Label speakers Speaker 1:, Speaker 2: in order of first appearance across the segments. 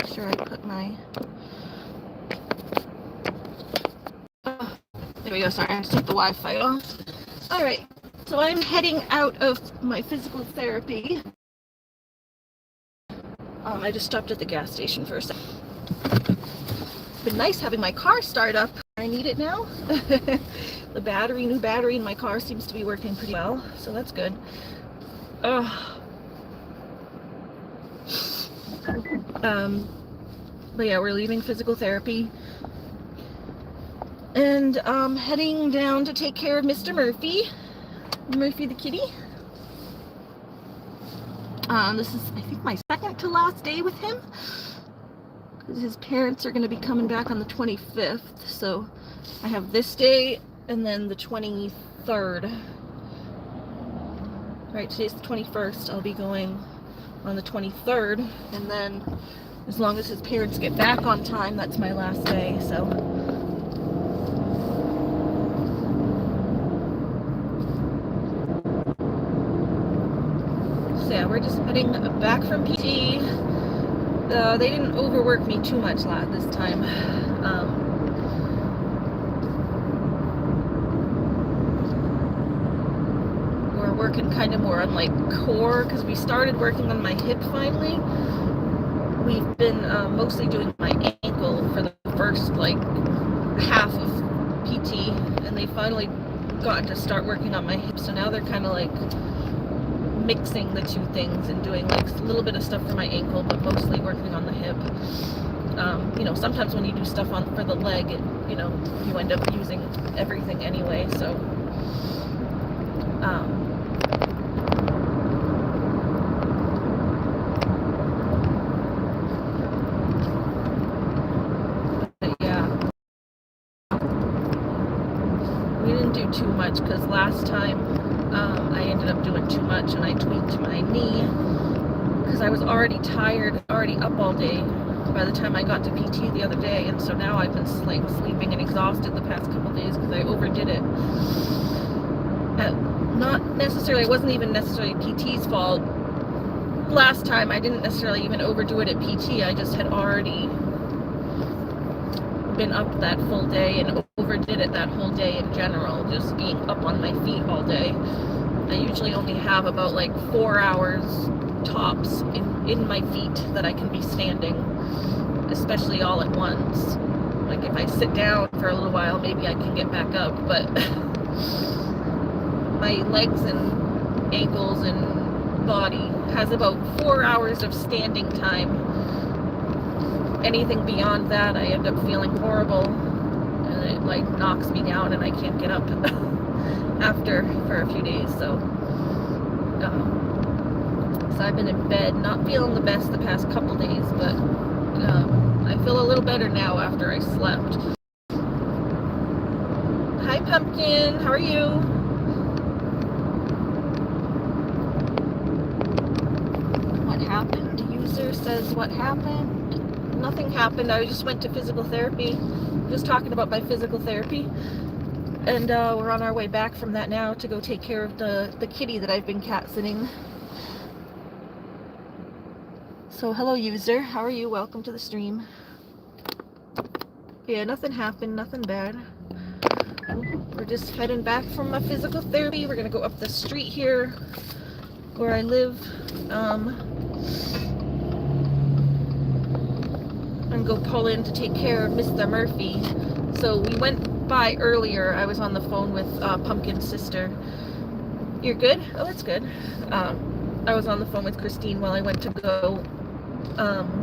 Speaker 1: Make sure I put my... Oh, there we go. Sorry, I have to take the Wi-Fi off. All right, so I'm heading out of my physical therapy. I just stopped at the gas station for a second. It's been nice having my car start up. I need it now. The new battery in my car seems to be working pretty well, so that's good. But yeah, we're leaving physical therapy and heading down to take care of Mr. Murphy the kitty. This is, I think, my second to last day with him, because his parents are going to be coming back on the 25th, so I have this day and then the 23rd. Right, today's the 21st. I'll be going on the 23rd, and then as long as his parents get back on time, that's my last day. So yeah, we're just heading back from PT. They didn't overwork me too much this time. We're working kind of more on like core, because we started working on my hip finally. We've been mostly doing my ankle for the first like half of PT, and they finally got to start working on my hip, so now they're kind of like mixing the two things and doing like a little bit of stuff for my ankle, but mostly working on the hip. You know, sometimes when you do stuff for the leg, you know, you end up using everything anyway, so too much, because last time I ended up doing too much and I tweaked my knee, because I was already tired, already up all day by the time I got to PT the other day, and so now I've been like sleeping and exhausted the past couple days because I overdid it. Not necessarily, it wasn't even necessarily PT's fault. Last time I didn't necessarily even overdo it at PT, I just had already been up that full day and overdid it that whole day in general, just being up on my feet all day. I usually only have about like 4 hours tops in my feet that I can be standing, especially all at once. Like if I sit down for a little while, maybe I can get back up, but my legs and ankles and body has about 4 hours of standing time. Anything beyond that, I end up feeling horrible, and it like knocks me down and I can't get up after for a few days. So I've been in bed not feeling the best the past couple days, but I feel a little better now after I slept. Hi Pumpkin, how are you? What happened? User says what happened? Nothing happened. I just went to physical therapy. Just talking about my physical therapy, and we're on our way back from that now to go take care of the kitty that I've been cat sitting. So hello user, how are you? Welcome to the stream. Yeah, nothing happened, nothing bad. We're just heading back from my physical therapy. We're gonna go up the street here where I live, and go pull in to take care of Mr. Murphy. So we went by earlier. I was on the phone with Pumpkin's sister. You're good? Oh, that's good. I was on the phone with Christine while I went to go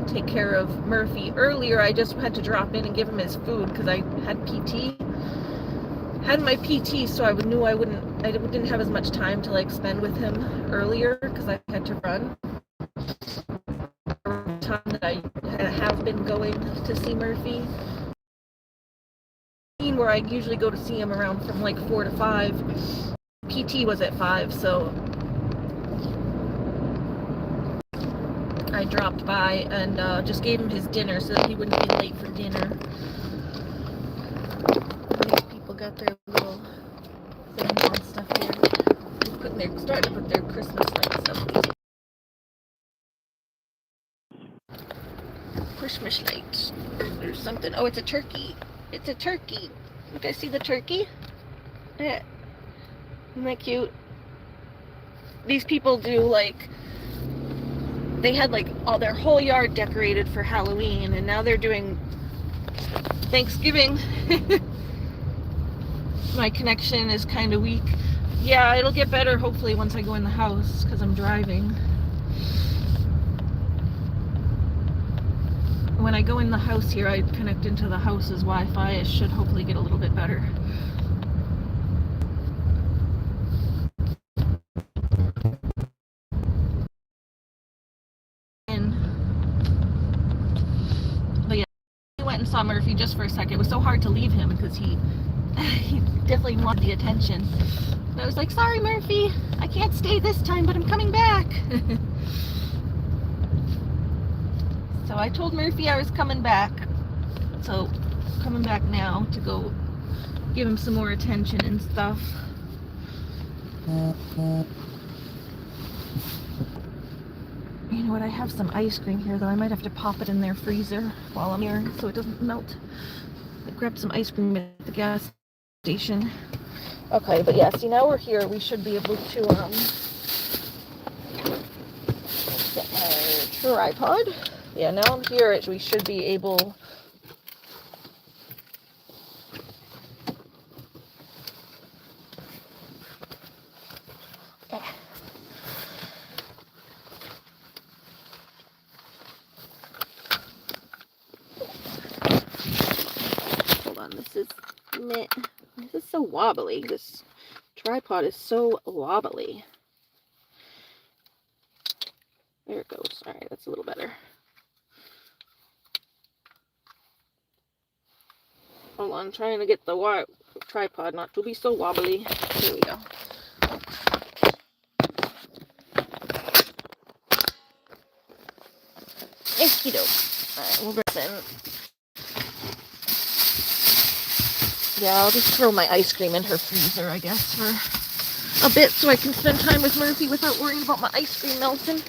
Speaker 1: take care of Murphy. Earlier, I just had to drop in and give him his food because I had PT. Had my PT, so I knew I didn't have as much time to like spend with him earlier because I had to run. Time that I have been going to see Murphy, where I usually go to see him around from like 4 to 5. PT was at 5, so I dropped by and just gave him his dinner so that he wouldn't be late for dinner. These people got their little things and stuff here. Starting to put their Christmas lights up. Christmas lights. There's something. Oh, it's a turkey. It's a turkey. You guys see the turkey? Yeah. Isn't that cute? These people do like, they had like all their whole yard decorated for Halloween, and now they're doing Thanksgiving. My connection is kind of weak. Yeah, it'll get better hopefully once I go in the house because I'm driving. When I go in the house here, I connect into the house's Wi-Fi. It should hopefully get a little bit better. But yeah, we went and saw Murphy just for a second. It was so hard to leave him because he definitely wanted the attention. And I was like, sorry Murphy, I can't stay this time, but I'm coming back. So I told Murphy I was coming back. So coming back now to go give him some more attention and stuff. You know what, I have some ice cream here though. I might have to pop it in their freezer while I'm here so it doesn't melt. I grabbed some ice cream at the gas station. Okay, but yeah, see now we're here. We should be able to get my tripod. Yeah, now I'm here. We should be able hold on, this is so wobbly. This tripod is so wobbly. There it goes. All right, that's a little better. Hold on, I'm trying to get the tripod not to be so wobbly. Here we go. Okie doke. Alright, we'll bring it in. Yeah, I'll just throw my ice cream in her freezer, I guess, for a bit so I can spend time with Murphy without worrying about my ice cream melting.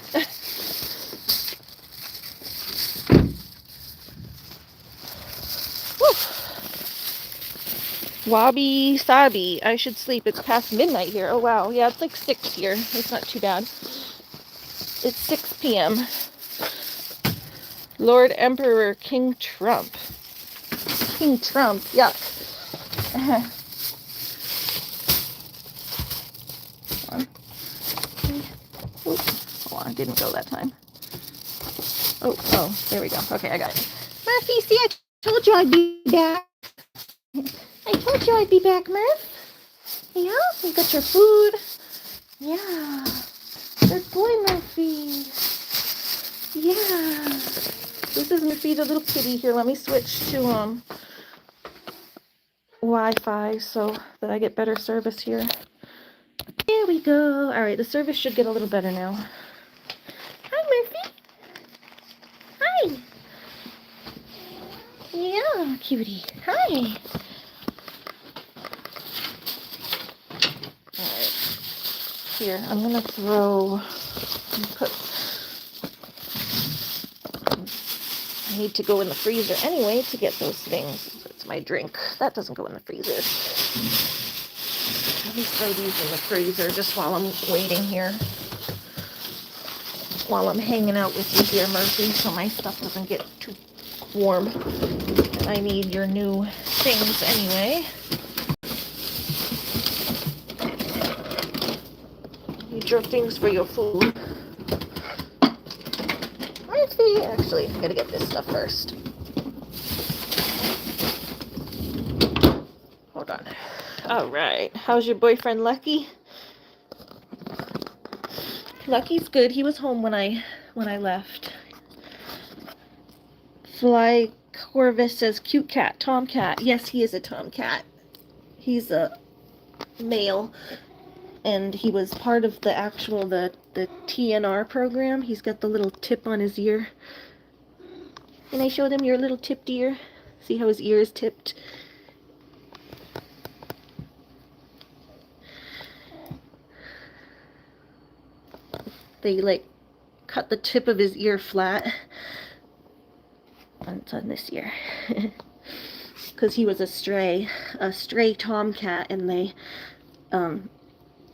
Speaker 1: Wabi sabi. I should sleep. It's past midnight here. Oh wow. Yeah, it's like 6 here. It's not too bad. It's 6 p.m. Lord Emperor King Trump. King Trump. Yuck. Hold on. Didn't go that time. Oh, there we go. Okay, I got it. Murphy, see, I told you I'd be back. I told you I'd be back, Murph. Yeah, you got your food. Yeah. Good boy, Murphy. Yeah. This is Murphy, the little kitty. Here, let me switch to Wi-Fi so that I get better service here. There we go. All right, the service should get a little better now. Hi, Murphy. Hi. Yeah, cutie. Hi. Alright. Here, I'm gonna I need to go in the freezer anyway to get those things. It's my drink. That doesn't go in the freezer. Let me throw these in the freezer just while I'm waiting here. While I'm hanging out with you here, Murphy, so my stuff doesn't get too warm. I need your new things anyway. Need your things for your food. Murphy, actually, I gotta get this stuff first. Hold on. All right. How's your boyfriend, Lucky? Lucky's good. He was home when I left. Fly Corvus says, cute cat, tomcat. Yes, he is a tomcat. He's a male, and he was part of the TNR program. He's got the little tip on his ear. Can I show them your little tipped ear? See how his ear is tipped? They like cut the tip of his ear flat. on this year. Because he was a stray tomcat, and they,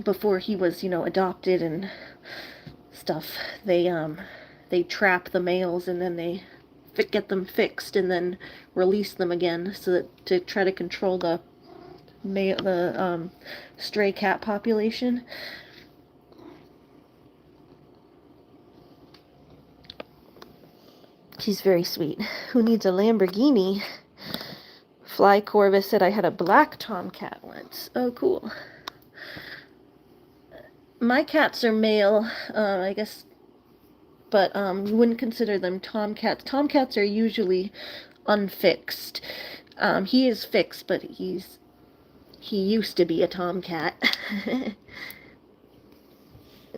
Speaker 1: before he was, adopted and stuff, they trap the males, and then they get them fixed and then release them again, so that to try to control the stray cat population. She's very sweet. Who needs a Lamborghini? Fly Corvus said I had a black tomcat once. Oh, cool. My cats are male, I guess, but you wouldn't consider them tomcats. Tomcats are usually unfixed. He is fixed, but he used to be a tomcat.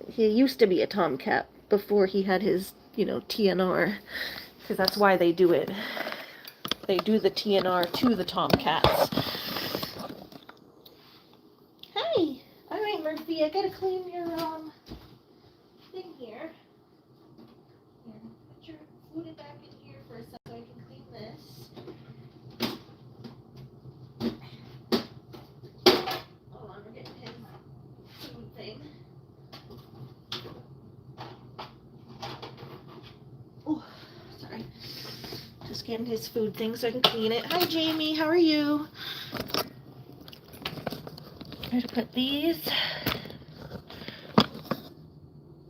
Speaker 1: He used to be a tomcat before he had his, TNR, because that's why they do it. They do the TNR to the tomcats. Hey! Alright, Murphy, I gotta clean your, thing here. Here, put your food back in here for a second so I can clean this. Hold on, we're getting his food thing. Oh, sorry. Just getting his food thing so I can clean it. Hi, Jamie. How are you? I'm going to put these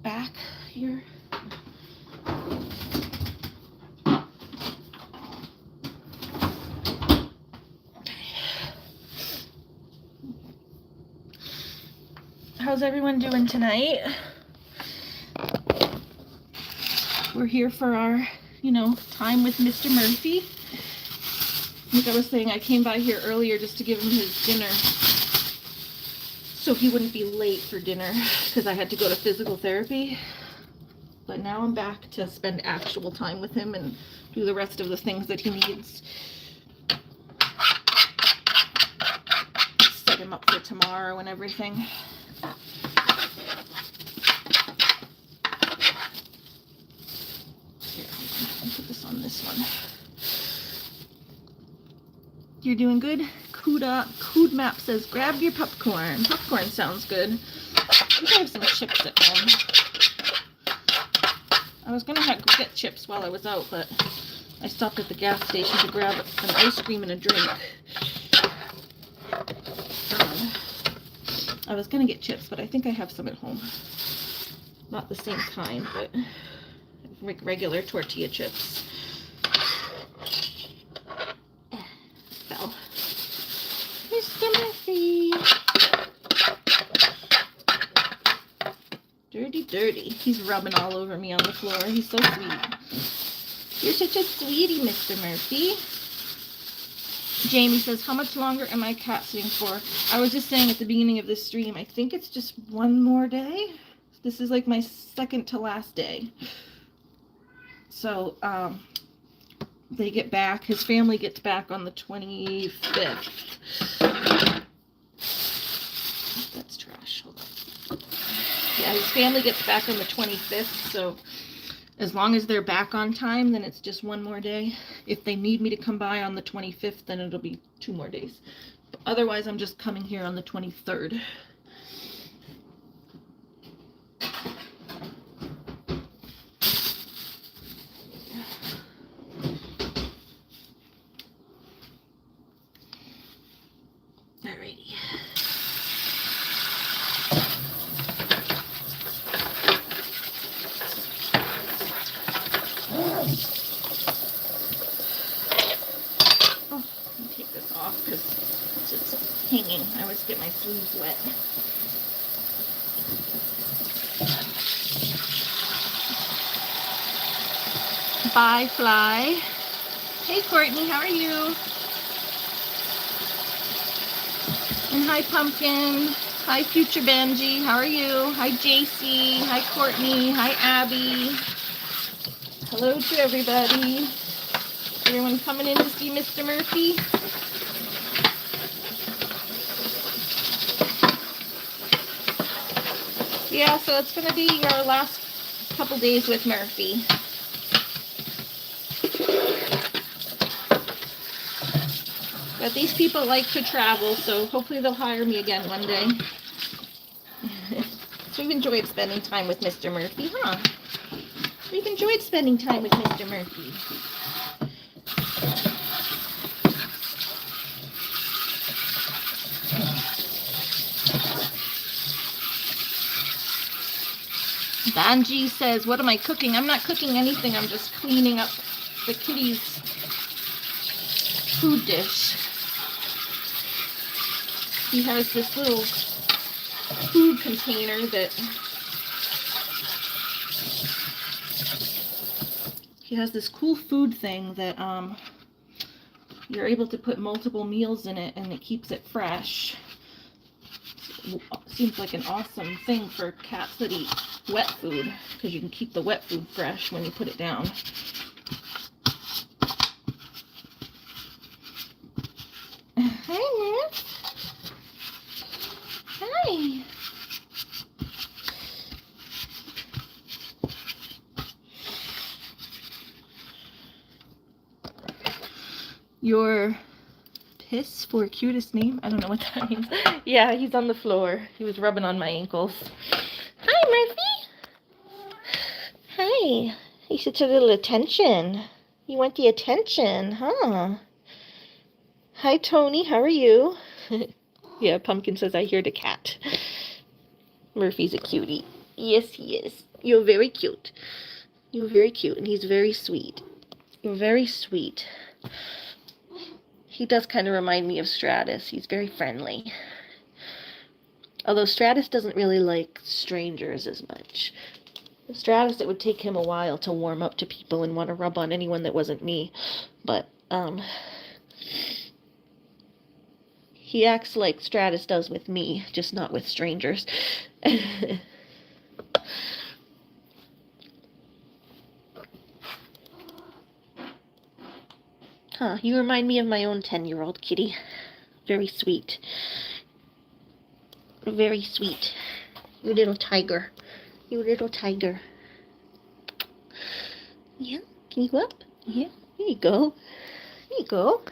Speaker 1: back here. How's everyone doing tonight? We're here for our, time with Mr. Murphy. Like I was saying, I came by here earlier just to give him his dinner, so he wouldn't be late for dinner, because I had to go to physical therapy. But now I'm back to spend actual time with him and do the rest of the things that he needs. Set him up for tomorrow and everything. Put this on this one. You're doing good? Cood Map says, grab your popcorn. Popcorn sounds good. I think I have some chips at home. I was going to get chips while I was out, but I stopped at the gas station to grab an ice cream and a drink. I was going to get chips, but I think I have some at home. Not the same kind, but regular tortilla chips. Fell. Mr. Murphy. Dirty. He's rubbing all over me on the floor. He's so sweet. You're such a sweetie, Mr. Murphy. Jamie says, how much longer am I cat sitting for? I was just saying at the beginning of this stream, I think it's just one more day. This is like my second to last day. So, they get back, his family gets back on the 25th. That's trash, hold on. Yeah, his family gets back on the 25th, so as long as they're back on time, then it's just one more day. If they need me to come by on the 25th, then it'll be 2 more days. But otherwise, I'm just coming here on the 23rd. Alrighty. Because it's just hanging. I always get my sleeves wet. Bye, Fly. Hey, Courtney, how are you? And hi, Pumpkin. Hi, Future Benji. How are you? Hi, JC. Hi, Courtney. Hi, Abby. Hello to everybody. Everyone coming in to see Mr. Murphy? Yeah, so it's going to be our last couple days with Murphy. But these people like to travel, so hopefully they'll hire me again one day. So we've enjoyed spending time with Mr. Murphy, huh? We've enjoyed spending time with Mr. Murphy. Banji says, what am I cooking? I'm not cooking anything. I'm just cleaning up the kitty's food dish. He has this little food container that he has this cool food thing that you're able to put multiple meals in it and it keeps it fresh. Seems like an awesome thing for cats that eat wet food, because you can keep the wet food fresh when you put it down. Hi, Murph. Hi. Your piss for cutest name? I don't know what that means. Yeah, he's on the floor. He was rubbing on my ankles. Hi, Murphy. Hi. He should a little attention. You want the attention, huh? Hi, Tony. How are you? Yeah, Pumpkin says I hear the cat. Murphy's a cutie. Yes, he is. You're very cute. You're very cute, and he's very sweet. You're very sweet. He does kind of remind me of Stratus. He's very friendly. Although Stratus doesn't really like strangers as much. Stratus, it would take him a while to warm up to people and want to rub on anyone that wasn't me. But, he acts like Stratus does with me, just not with strangers. Huh, you remind me of my own 10-year-old kitty. Very sweet. Very sweet. You little tiger. You little tiger. Yeah, can you go up? Yeah, there you go. There you go.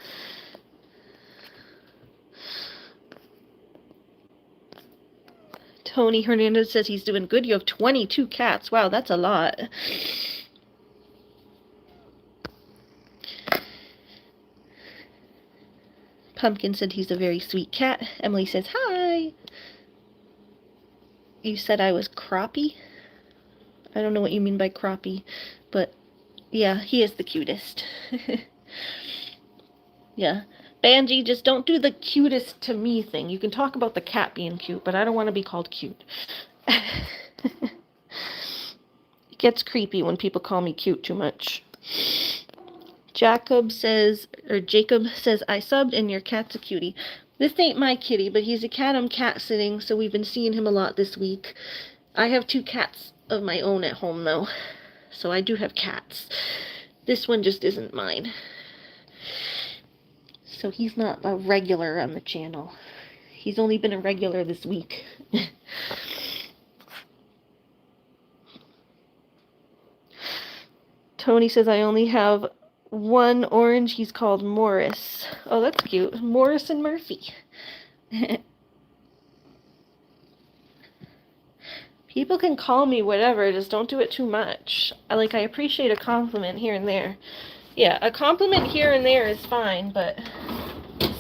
Speaker 1: Tony Hernandez says he's doing good. You have 22 cats. Wow, that's a lot. Pumpkin said he's a very sweet cat. Emily says, hi. You said I was croppy? I don't know what you mean by croppy, but yeah, he is the cutest. Yeah. Banji, just don't do the cutest to me thing. You can talk about the cat being cute, but I don't want to be called cute. It gets creepy when people call me cute too much. Jacob says, I subbed and your cat's a cutie. This ain't my kitty, but he's a cat I'm cat sitting, so we've been seeing him a lot this week. I have 2 cats of my own at home, though, so I do have cats. This one just isn't mine. So he's not a regular on the channel. He's only been a regular this week. Tony says I only have 1 orange. He's called Morris. Oh, that's cute. Morris and Murphy. People can call me whatever, just don't do it too much. I appreciate a compliment here and there. Yeah, a compliment here and there is fine, but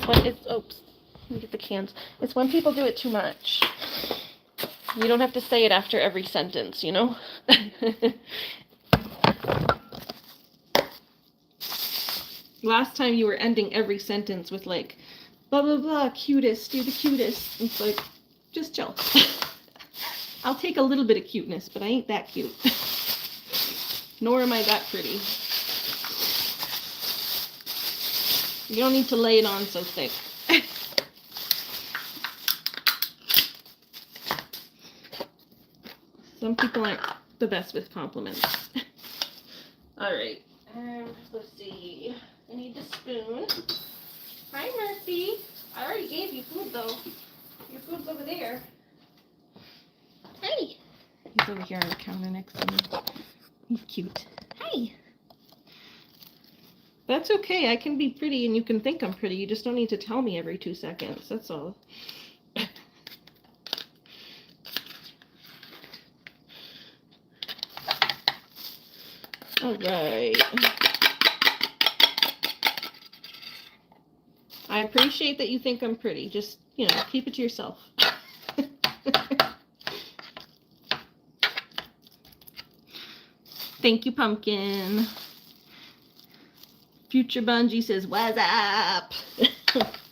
Speaker 1: oops, let me get the cans. It's when people do it too much. You don't have to say it after every sentence, you know? Last time you were ending every sentence with like, blah, blah, blah, cutest, you're the cutest. It's like, just chill. I'll take a little bit of cuteness, but I ain't that cute. Nor am I that pretty. You don't need to lay it on so thick. Some people aren't the best with compliments. Alright, let's see. I need the spoon. Hi, Murphy. I already gave you food, though. Your food's over there. Hi. He's over here on the counter next to me. He's cute. Hi. That's okay. I can be pretty and you can think I'm pretty. You just don't need to tell me every 2 seconds. That's all. All right. I appreciate that you think I'm pretty. Just, you know, keep it to yourself. Thank you, Pumpkin. Future Bungie says, "What's up?"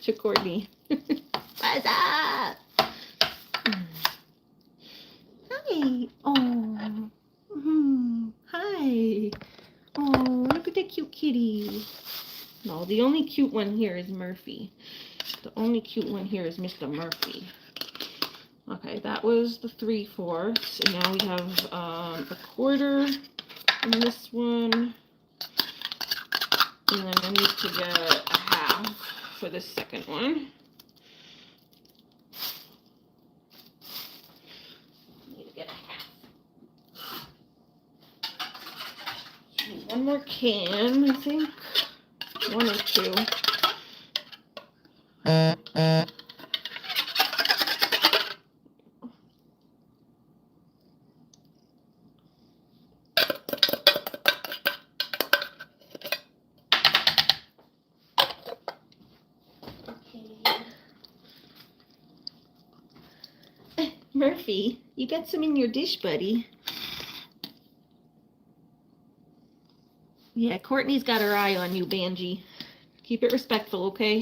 Speaker 1: to Courtney. What's up? Hi. Oh. Hi. Oh, look at that cute kitty. No, the only cute one here is Murphy. The only cute one here is Mr. Murphy. Okay, that was the 3/4. And now we have a quarter in this one. And then I need to get a half for this second one. I need to get a half. Need one more can, I think. 1 or 2. Murphy, you got some in your dish, buddy. Yeah, Courtney's got her eye on you, Banji. Keep it respectful, okay?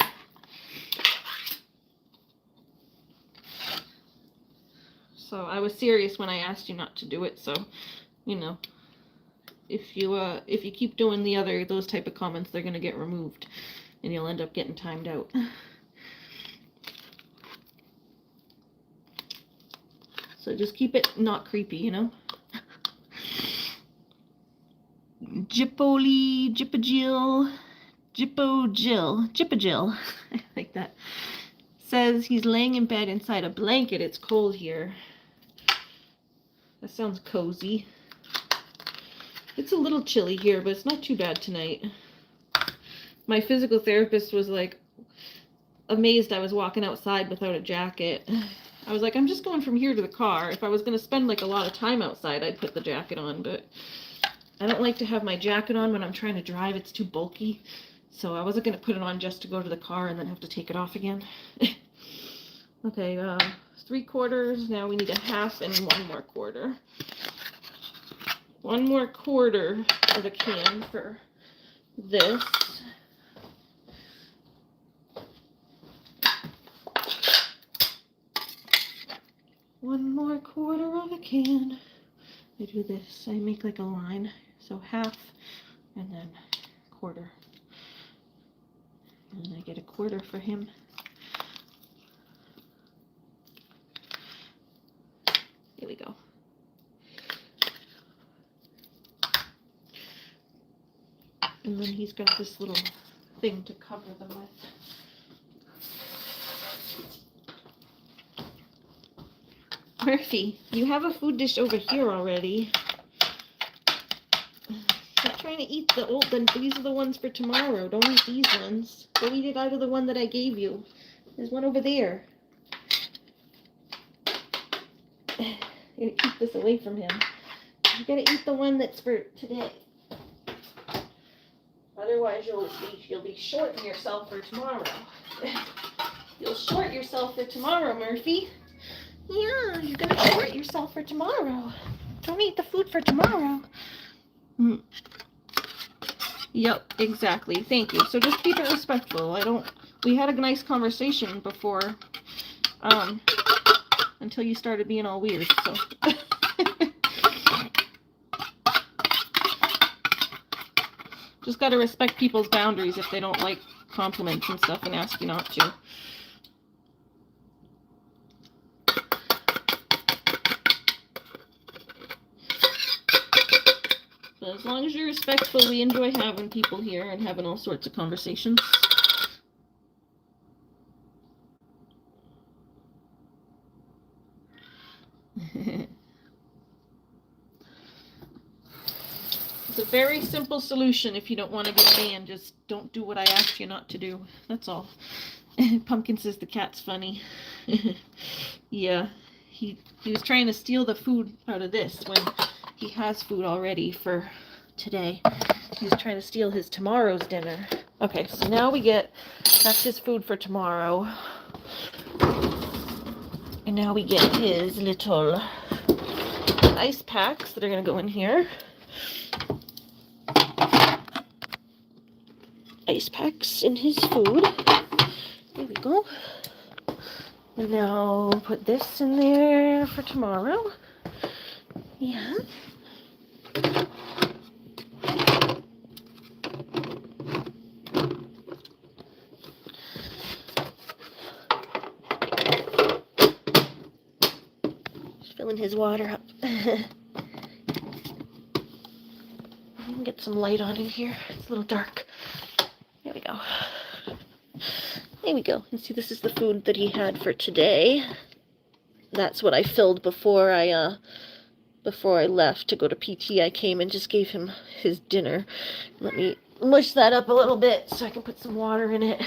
Speaker 1: So I was serious when I asked you not to do it, so, you know, if you keep doing those type of comments, they're gonna get removed, and you'll end up getting timed out. So just keep it not creepy, you know? Jippoli, Jippajil, Jippajil, I like that. Says he's laying in bed inside a blanket. It's cold here. That sounds cozy. It's a little chilly here, but it's not too bad tonight. My physical therapist was like amazed I was walking outside without a jacket. I was like, I'm just going from here to the car. If I was going to spend like a lot of time outside, I'd put the jacket on, but I don't like to have my jacket on when I'm trying to drive. It's too bulky. So I wasn't going to put it on just to go to the car and then have to take it off again. Okay, 3/4. Now we need a half and 1 more quarter. 1 more quarter of a can for this. One more quarter of a can. I do this. I make like a line. So half and then quarter. And I get a quarter for him. Here we go. And then he's got this little thing to cover them with. Murphy, you have a food dish over here already. Stop trying to eat the old ones. These are the ones for tomorrow. Don't eat these ones. Go eat it out of the one that I gave you. There's one over there. You gotta keep this away from him. You gotta eat the one that's for today. Otherwise, you'll be shorting yourself for tomorrow. You'll short yourself for tomorrow, Murphy. Yeah, you're gonna short yourself for tomorrow. Don't eat the food for tomorrow. Yep, exactly. Thank you. So just keep it respectful. We had a nice conversation before, until you started being all weird, so. Just gotta respect people's boundaries if they don't like compliments and stuff and ask you not to. But as long as you're respectful, we enjoy having people here and having all sorts of conversations. So very simple solution if you don't want to get banned. Just don't do what I asked you not to do. That's all. Pumpkin says the cat's funny. Yeah, he was trying to steal the food out of this when he has food already for today. He was trying to steal his tomorrow's dinner. Okay, so now that's his food for tomorrow. And now we get his little ice packs that are going to go in here. Ice packs in his food. There we go. And now put this in there for tomorrow. Yeah. Just filling his water up. Get some light on in here. It's a little dark. There we go. There we go. And see, this is the food that he had for today. That's what I filled before I left to go to PT. I came and just gave him his dinner. Let me mush that up a little bit so I can put some water in it.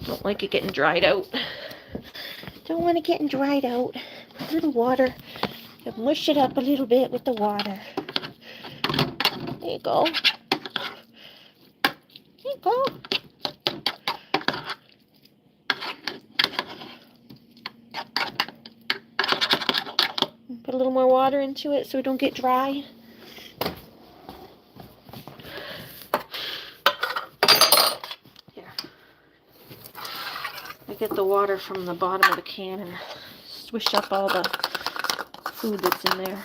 Speaker 1: Don't like it getting dried out. Don't want it getting dried out. Put a little water. Mush it up a little bit with the water. There you go. There you go. Put a little more water into it so it don't get dry. Here. I get the water from the bottom of the can and swish up all the food that's in there.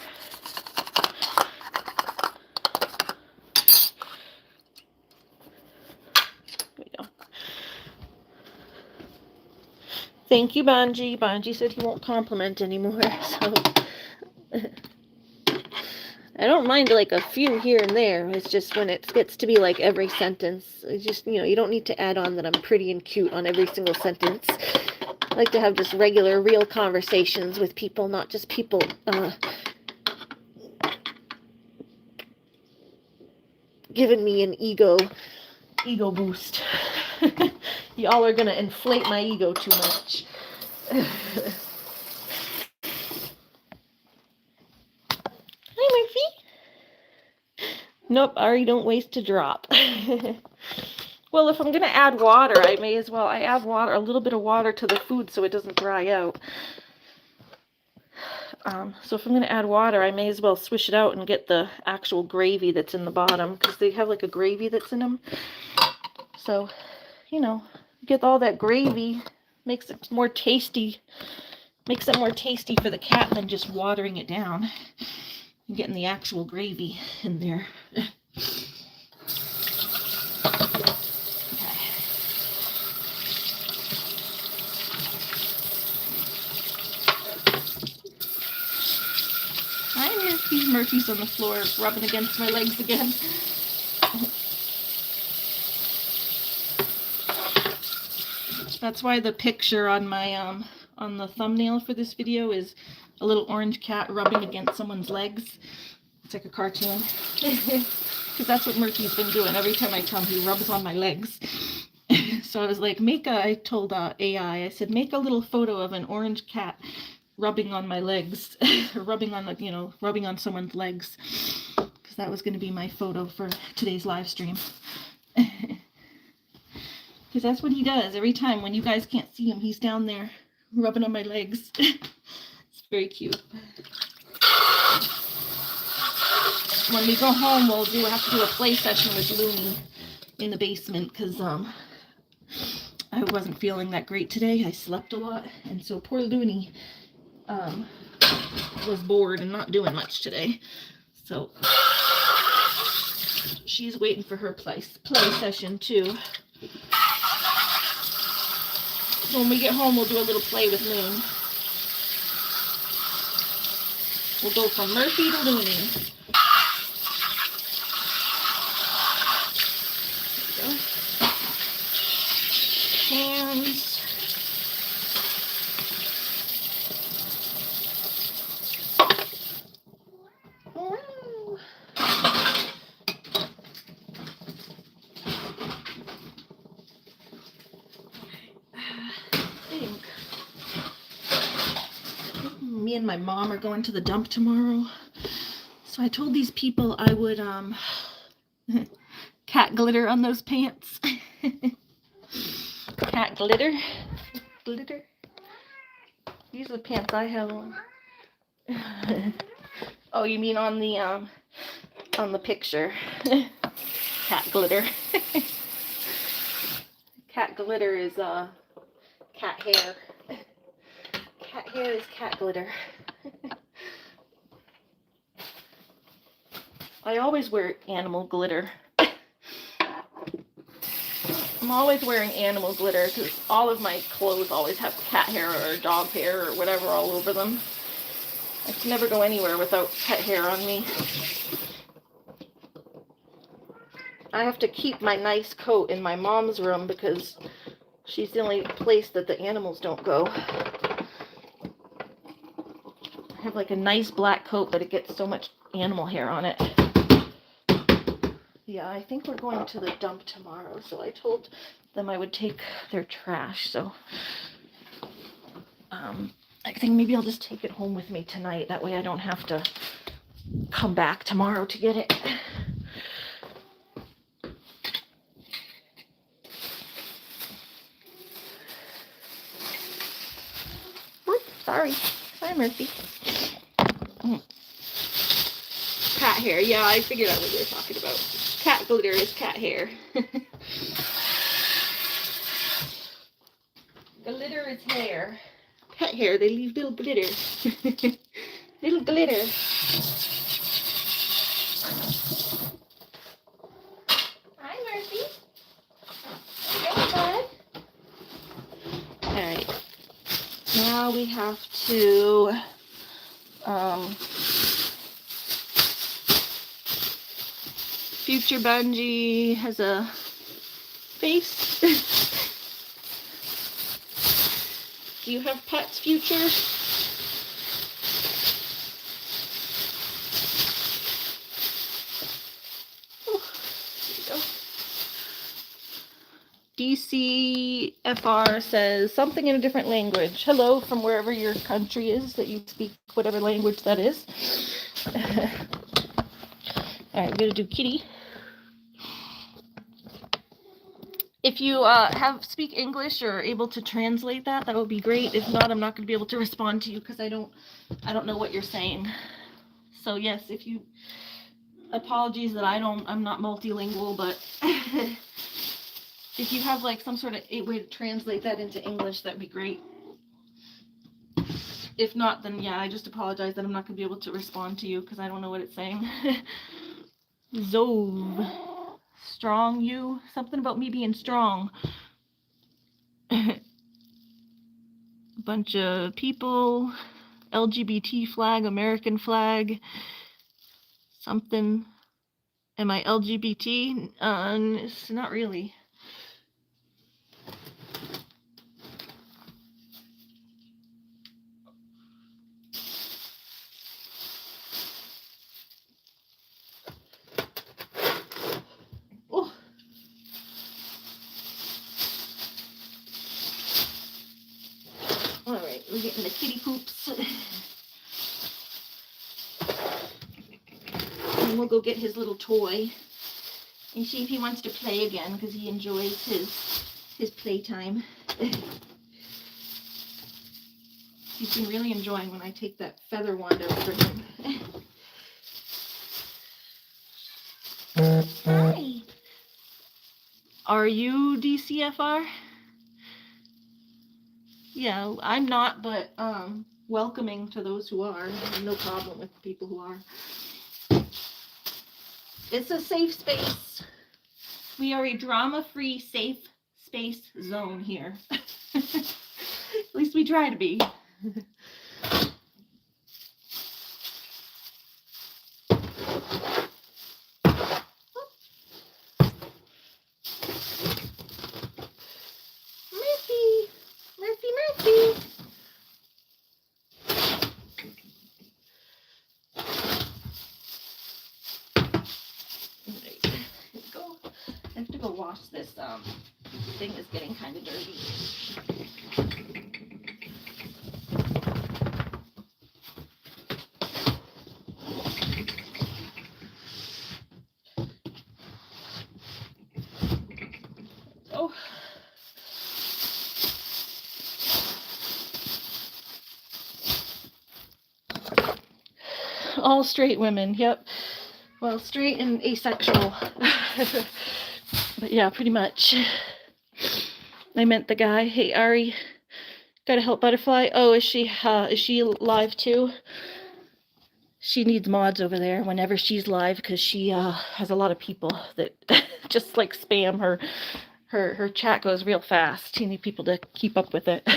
Speaker 1: There we go. Thank you, Banji. Banji said he won't compliment anymore, so I don't mind like a few here and there. It's just when it gets to be like every sentence, it's just, you don't need to add on that I'm pretty and cute on every single sentence. I like to have just regular, real conversations with people, not just people giving me an ego boost. Y'all are gonna inflate my ego too much. Hi, Murphy. Nope, Ari, don't waste a drop. Well, if I'm going to add water, I may as well. I add water, a little bit of water to the food so it doesn't dry out. So if I'm going to add water, I may as well swish it out and get the actual gravy that's in the bottom, because they have like a gravy that's in them. So, get all that gravy, makes it more tasty. Makes it more tasty for the cat than just watering it down and getting the actual gravy in there. Murphy's on the floor rubbing against my legs again. That's why the picture on my on the thumbnail for this video is a little orange cat rubbing against someone's legs. It's like a cartoon. Because that's what Murphy's been doing. Every time I come, he rubs on my legs. So I was like, I told AI, I said, make a little photo of an orange cat rubbing on my legs, rubbing on someone's legs, because that was going to be my photo for today's live stream. Because that's what he does every time. When you guys can't see him, he's down there rubbing on my legs. It's very cute. When we go home, we'll have to do a play session with Looney in the basement, because I wasn't feeling that great today. I slept a lot, and so poor Looney was bored and not doing much today. So she's waiting for her play session too. So when we get home, we'll do a little play with Loon. We'll go from Murphy to Looney. There we go. Hands. and my mom are going to the dump tomorrow. So I told these people I would cat glitter on those pants. Cat glitter. Glitter. These are the pants I have on. Oh, you mean on the picture? Cat glitter. Cat glitter is cat hair. Cat hair is cat glitter. I always wear animal glitter. I'm always wearing animal glitter because all of my clothes always have cat hair or dog hair or whatever all over them. I can never go anywhere without pet hair on me. I have to keep my nice coat in my mom's room because she's the only place that the animals don't go. I have like a nice black coat, but it gets so much animal hair on it. Yeah, I think we're going to the dump tomorrow, so I told them I would take their trash, so I think maybe I'll just take it home with me tonight. That way I don't have to come back tomorrow to get it. Oops, sorry, Murphy. Cat hair, yeah, I figured out what you were talking about. Cat glitter is cat hair. Glitter is hair. Pet hair, they leave little glitter. Little glitter. Hi, Murphy. Hey, bud. Alright. Now we have to Future Bungie has a face. Do you have pets, Future? Oh, there you go. DCFR says something in a different language. Hello from wherever your country is that you speak, whatever language that is. Alright, we're going to do kitty. If you speak English or are able to translate that, that would be great. If not, I'm not going to be able to respond to you because I don't know what you're saying. So yes, if you, apologies that I'm not multilingual, but if you have like some sort of way to translate that into English, that'd be great. If not, then yeah, I just apologize that I'm not going to be able to respond to you because I don't know what it's saying. Zove. Strong you? Something about me being strong. A bunch of people. LGBT flag, American flag. Something. Am I LGBT? It's not really. Oh. Alright, we're getting the kitty poops. And we'll go get his little toy and see if he wants to play again because he enjoys his playtime. He's been really enjoying when I take that feather wand out for him. Hi. Are you DCFR? Yeah, I'm not, but welcoming to those who are. I have no problem with people who are. It's a safe space. We are a drama-free, safe space zone here. At least we try to be. Murphy. I have to go wash this. Thing is getting kind of dirty. All straight women, yep. Well, straight and asexual. But yeah, pretty much. I meant the guy. Hey, Ari, gotta help Butterfly. Oh, is she live too? She needs mods over there whenever she's live because she has a lot of people that just like spam her. Her chat goes real fast. You need people to keep up with it.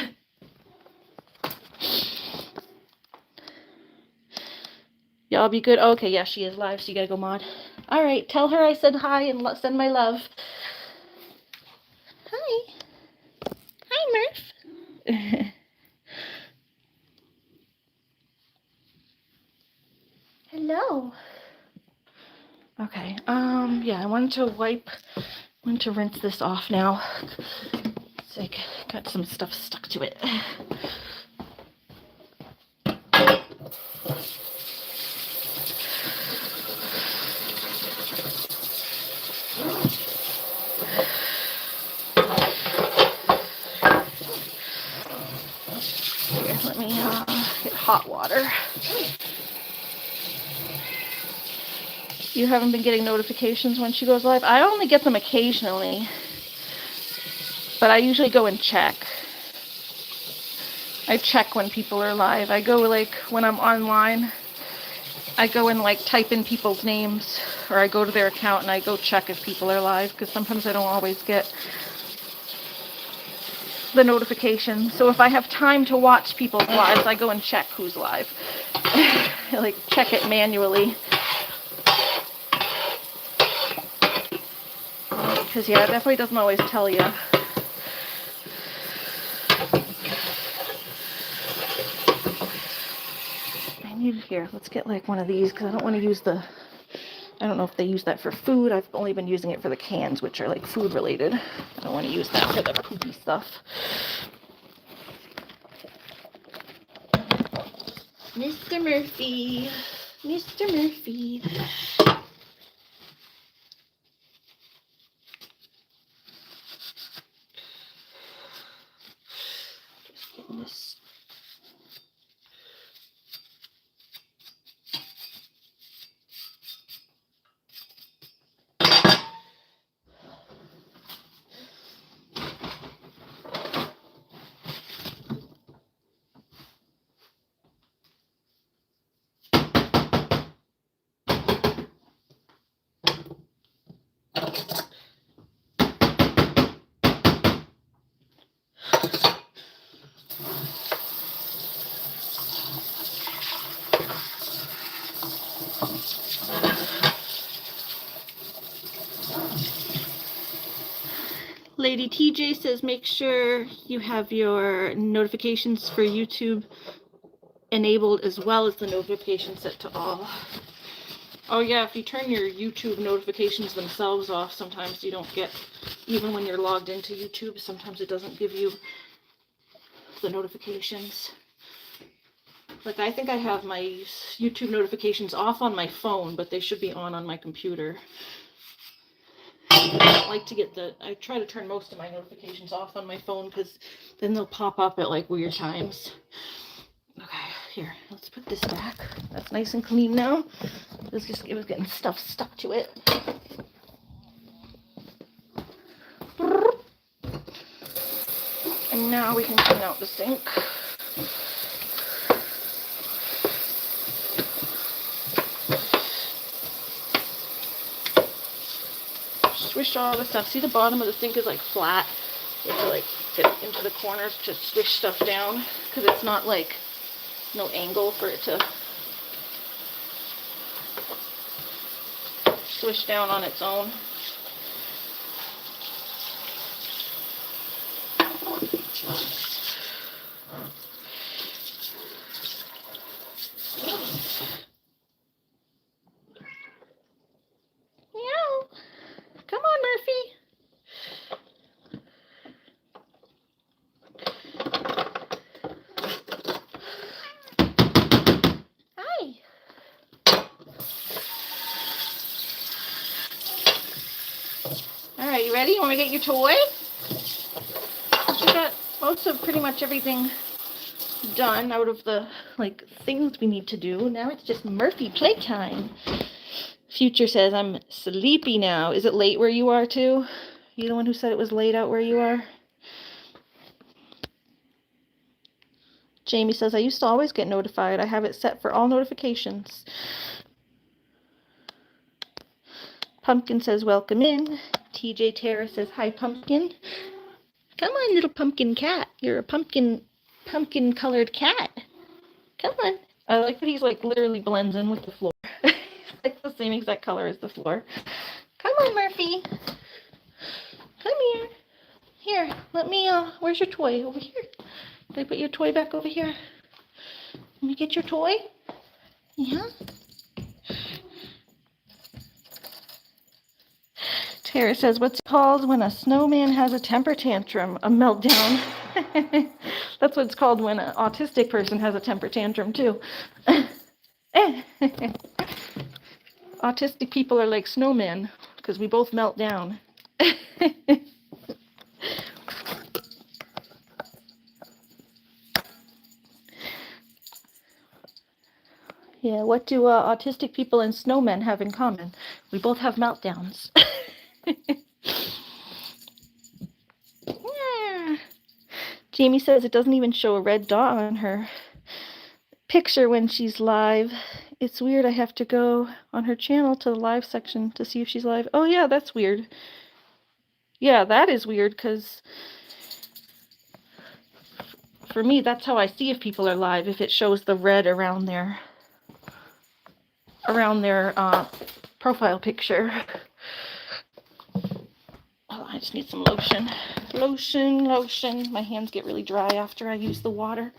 Speaker 1: Y'all be good. Oh, okay, yeah, she is live, so you gotta go mod. All right, tell her I said hi and send my love. Hi. Hi, Murph. Hello. Okay, yeah, I wanted to rinse this off now. It's like, got some stuff stuck to it. Here, let me get hot water. You haven't been getting notifications when she goes live? I only get them occasionally, but I usually go and check. I check when people are live. I go like when I'm online, I go and like type in people's names, or I go to their account and I go check if people are live, because sometimes I don't always get the notification. So if I have time to watch people's lives, I go and check who's live. I like check it manually. Because yeah, it definitely doesn't always tell you. I need, here, let's get like one of these, because I don't want to use the, I don't know if they use that for food. I've only been using it for the cans, which are like food related. I don't want to use that for the poopy stuff. Mr. Murphy. Mr. Murphy. Just getting this. Lady TJ says make sure you have your notifications for YouTube enabled as well as the notification set to all. Oh yeah, if you turn your YouTube notifications themselves off, sometimes you don't get, even when you're logged into YouTube, sometimes it doesn't give you the notifications. Like I think I have my YouTube notifications off on my phone, but they should be on my computer. I don't like to get I try to turn most of my notifications off on my phone because then they'll pop up at like weird times. Okay, here, let's put this back. That's nice and clean now. It was getting stuff stuck to it. And now we can clean out the sink. Swish all the stuff. See, the bottom of the sink is like flat. You have to like get into the corners to swish stuff down because it's not like no angle for it to swish down on its own. Meow. Come on, Murphy. Hi. All right, you ready? You want to get your toy? We got most of pretty much everything done out of the like things we need to do. Now it's just Murphy playtime. Future says, I'm sleepy now. Is it late where you are too? You the one who said it was late out where you are? Jamie says, I used to always get notified. I have it set for all notifications. Pumpkin says, welcome in. TJ Tara says, hi, Pumpkin. Come on, little pumpkin cat. You're a pumpkin colored cat. Come on. I like that he's like literally blends in with the floor. He's like the same exact color as the floor. Come on, Murphy. Come here. Here, let me, where's your toy? Over here. Did I put your toy back over here? Let me get your toy. Yeah. Tara says, what's it called when a snowman has a temper tantrum? A meltdown. That's what it's called when an autistic person has a temper tantrum, too. Autistic people are like snowmen because we both melt down. Yeah, what do autistic people and snowmen have in common? We both have meltdowns. Yeah. Jamie says it doesn't even show a red dot on her picture when she's live. It's weird. I have to go on her channel to the live section to see if she's live. Oh, yeah, that's weird. Yeah, that is weird because for me, that's how I see if people are live, if it shows the red around their profile picture. Oh, I just need some lotion. Lotion. My hands get really dry after I use the water.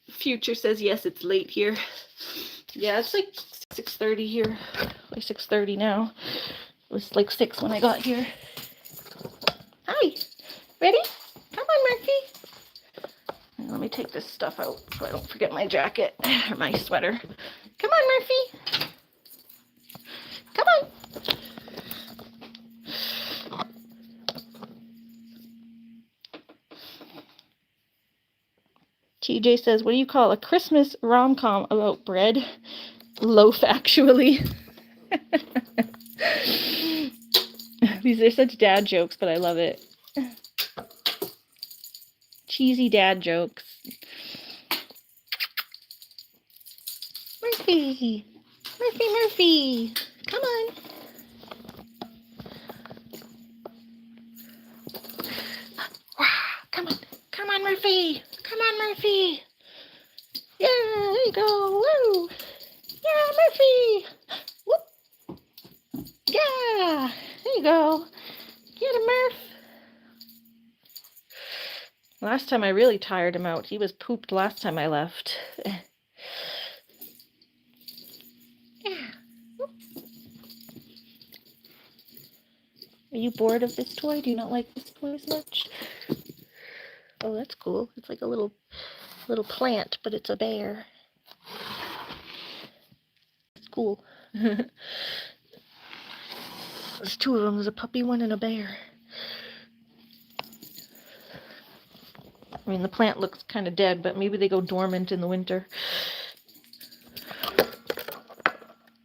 Speaker 1: Future says, yes, it's late here. Yeah, it's like 6:30 here. Like 6:30 now. It was like 6 when I got here. Hi. Ready? Come on, Murphy. Let me take this stuff out so I don't forget my jacket or my sweater. Come on, Murphy. Come on. TJ says, what do you call a Christmas rom-com about bread? Loaf, actually. These are such dad jokes, but I love it. Cheesy dad jokes. Murphy! Murphy! Come on! Come on, Murphy! Come on, Murphy! Yeah, there you go! Woo! Yeah, Murphy! Whoop! Yeah! There you go! Get him, Murph! Last time I really tired him out. He was pooped last time I left. Yeah. Are you bored of this toy? Do you not like this toy as much? Oh, that's cool. It's like a little plant, but it's a bear. It's cool. There's two of them. There's a puppy one and a bear. I mean, the plant looks kind of dead, but maybe they go dormant in the winter.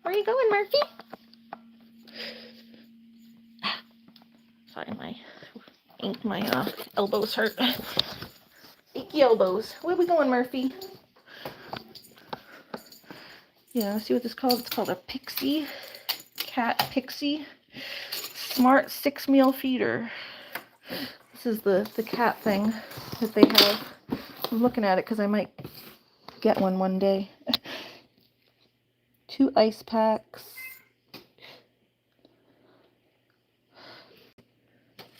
Speaker 1: Where are you going, Murphy? Sorry, my elbows hurt. Achy elbows. Where are we going, Murphy? Yeah, see what this is called? It's called a Pixie. Cat Pixie. Smart 6-meal feeder. This is the cat thing that they have. I'm looking at it because I might get one day. 2 ice packs.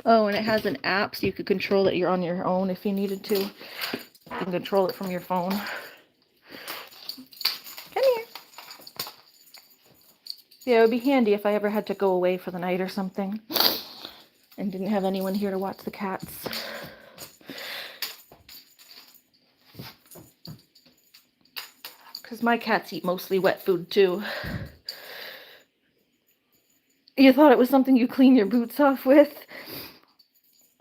Speaker 1: Oh, and it has an app so you could control it. You're on your own if you needed to. You can control it from your phone. Come here. Yeah, it would be handy if I ever had to go away for the night or something and didn't have anyone here to watch the cats. Because my cats eat mostly wet food too. You thought it was something you clean your boots off with?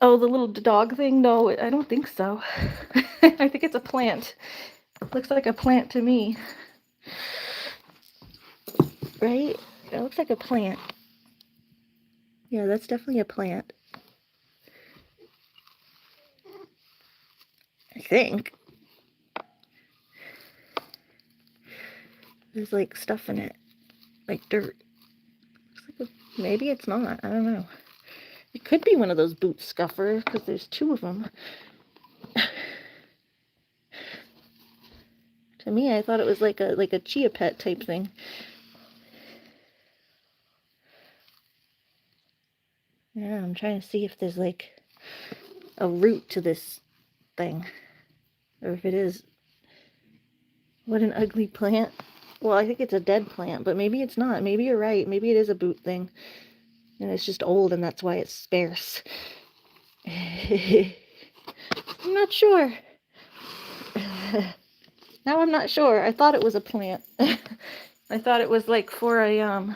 Speaker 1: Oh, the little dog thing? No, I don't think so. I think it's a plant. Looks like a plant to me. Right? It looks like a plant. Yeah, that's definitely a plant. I think. There's like stuff in it. Like dirt. Maybe it's not. I don't know. It could be one of those boot scuffers because there's two of them. To me, I thought it was like a chia pet type thing. Yeah, I'm trying to see if there's like a root to this thing. Or if it is. What an ugly plant. Well, I think it's a dead plant, but maybe it's not. Maybe you're right. Maybe it is a boot thing. And it's just old and that's why it's sparse. I'm not sure. Now I'm not sure. I thought it was a plant. I thought it was like for a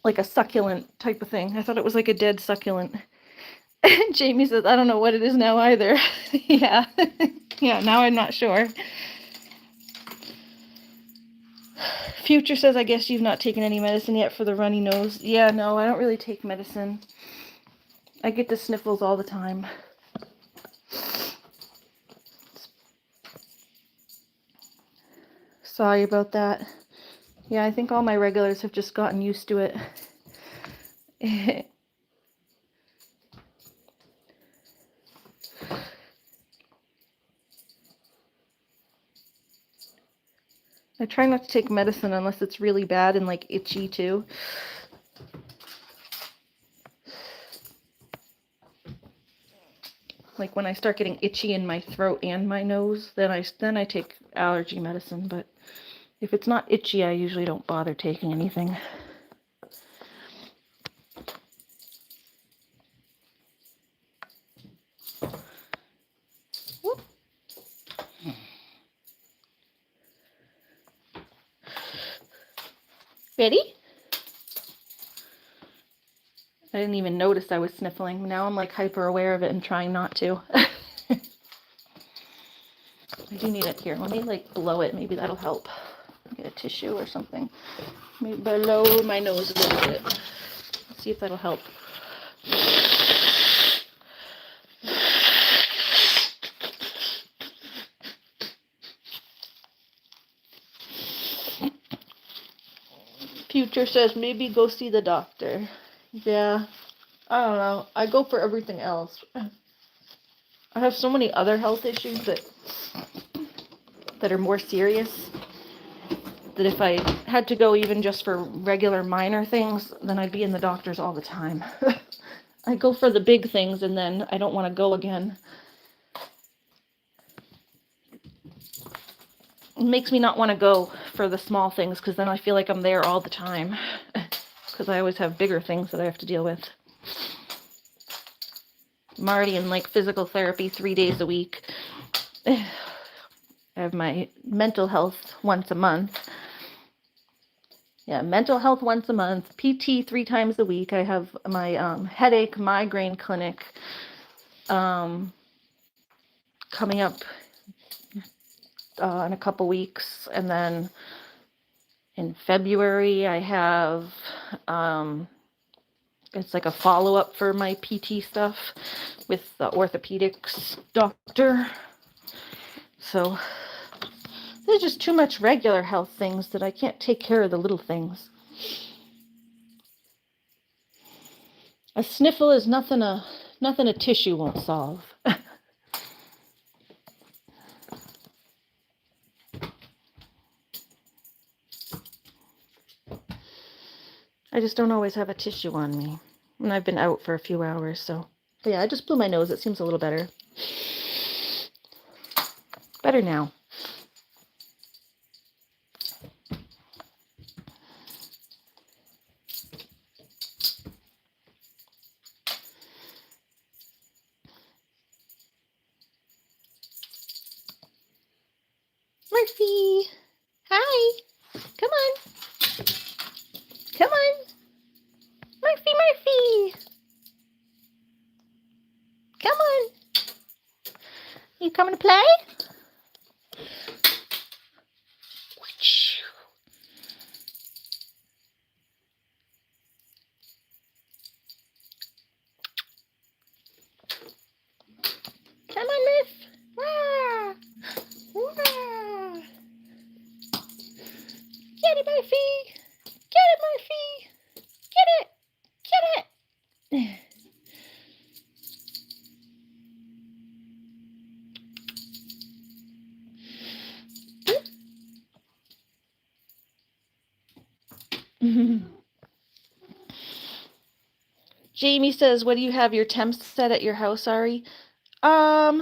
Speaker 1: like a succulent type of thing. I thought it was like a dead succulent. Jamie says, I don't know what it is now either. Yeah. Yeah, now I'm not sure. Future says, I guess you've not taken any medicine yet for the runny nose. Yeah, no, I don't really take medicine. I get the sniffles all the time. Sorry about that. Yeah, I think all my regulars have just gotten used to it. I try not to take medicine unless it's really bad and like itchy too. Like when I start getting itchy in my throat and my nose, then I take allergy medicine, but if it's not itchy, I usually don't bother taking anything. Whoop. Ready? I didn't even notice I was sniffling. Now I'm like hyper aware of it and trying not to. I do need it here. Let me like blow it. Maybe that'll help. Get a tissue or something. Maybe blow my nose a little bit. Let's see if that'll help. Future says maybe go see the doctor. Yeah, I don't know. I go for everything else. I have so many other health issues that are more serious that if I had to go even just for regular minor things, then I'd be in the doctors all the time. I go for the big things and then I don't want to go again. It makes me not want to go for the small things because then I feel like I'm there all the time because I always have bigger things that I have to deal with. I'm already in like physical therapy 3 days a week. I have my mental health once a month. Yeah, mental health once a month, PT 3 times a week. I have my headache, migraine clinic coming up in a couple weeks. And then in February, I have, it's like a follow-up for my PT stuff with the orthopedics doctor. So there's just too much regular health things that I can't take care of the little things. A sniffle is nothing a tissue won't solve. I just don't always have a tissue on me. And I've been out for a few hours, so. But yeah, I just blew my nose. It seems a little better. Better now. Murphy! Hi! Come on! Come on! Murphy, Murphy! You coming to play? Come on, Miss. Wah! Wah! Get it, Murphy! Get it, Murphy! Get it! Get it! Jamie says, what do you have your temps set at your house, Ari? I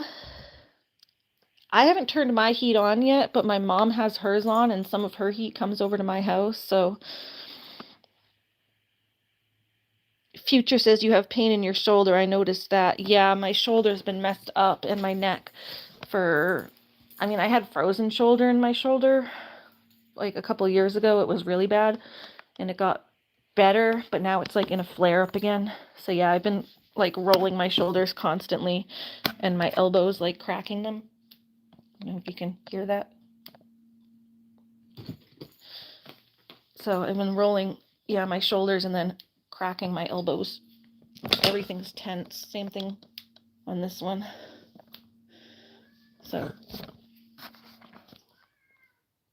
Speaker 1: haven't turned my heat on yet, but my mom has hers on and some of her heat comes over to my house, so. Future says you have pain in your shoulder. I noticed that. Yeah, my shoulder's been messed up and my neck I had frozen shoulder in my shoulder like a couple of years ago. It was really bad and it got better, but now it's like in a flare up again. So yeah, I've been like rolling my shoulders constantly and my elbows like cracking them. I don't know if you can hear that. So I've been rolling, my shoulders and then cracking my elbows. Everything's tense. Same thing on this one. So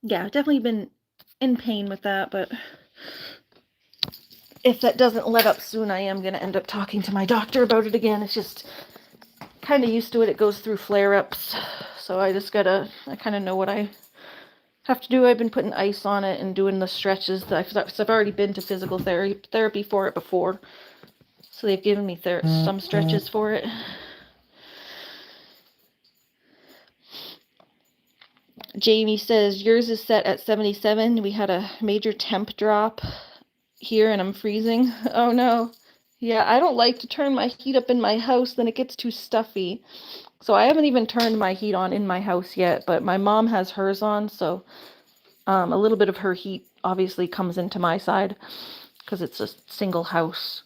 Speaker 1: yeah, I've definitely been in pain with that, but if that doesn't let up soon, I am going to end up talking to my doctor about it again. It's just kind of used to it. It goes through flare-ups. So I kind of know what I have to do. I've been putting ice on it and doing the stretches. I've already been to physical therapy for it before. So they've given me some stretches for it. Jamie says, yours is set at 77. We had a major temp drop here and I'm freezing. Oh no. Yeah, I don't like to turn my heat up in my house, then it gets too stuffy. So I haven't even turned my heat on in my house yet, but my mom has hers on, so a little bit of her heat obviously comes into my side because it's a single house.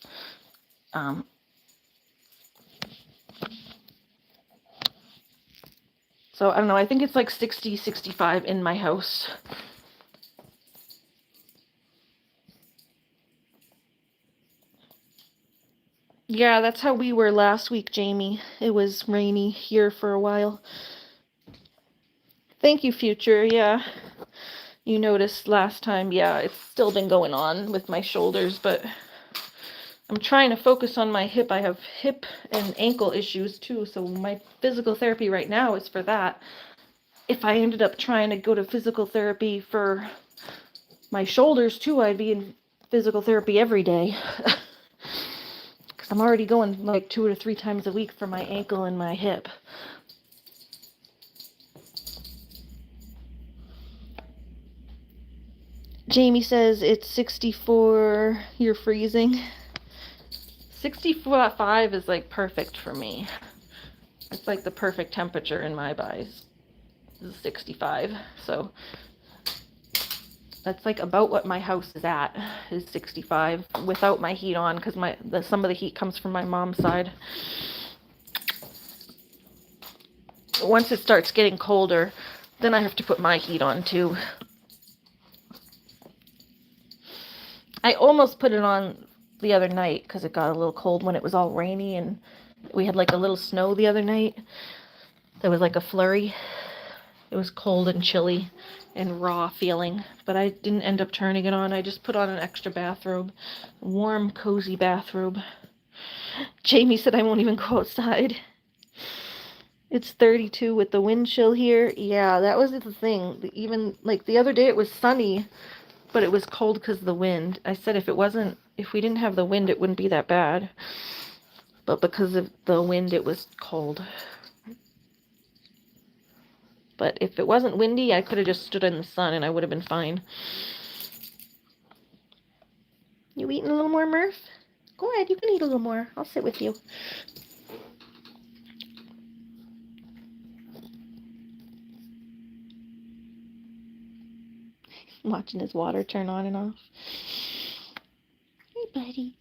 Speaker 1: So I don't know, I think it's like 60, 65 in my house. Yeah, that's how we were last week, Jamie. It was rainy here for a while. Thank you, Future. Yeah, you noticed last time. Yeah, it's still been going on with my shoulders, but I'm trying to focus on my hip. I have hip and ankle issues too, so my physical therapy right now is for that. If I ended up trying to go to physical therapy for my shoulders too, I'd be in physical therapy every day. I'm already going like 2 or 3 times a week for my ankle and my hip. Jamie says it's 64, you're freezing. 65 is like perfect for me. It's like the perfect temperature in my eyes. This is 65, so that's like about what my house is at, is 65 without my heat on, because some of the heat comes from my mom's side. Once it starts getting colder, then I have to put my heat on too. I almost put it on the other night because it got a little cold when it was all rainy and we had like a little snow the other night. There was like a flurry. It was cold and chilly and raw feeling, but I didn't end up turning it on. I just put on an extra bathrobe, warm, cozy bathrobe. Jamie said I won't even go outside. It's 32 with the wind chill here. Yeah, that was the thing. Even like the other day it was sunny, but it was cold because of the wind. I said if we didn't have the wind, it wouldn't be that bad. But because of the wind, it was cold. But if it wasn't windy, I could have just stood in the sun and I would have been fine. You eating a little more, Murph? Go ahead, you can eat a little more. I'll sit with you. Watching his water turn on and off. Hey, buddy.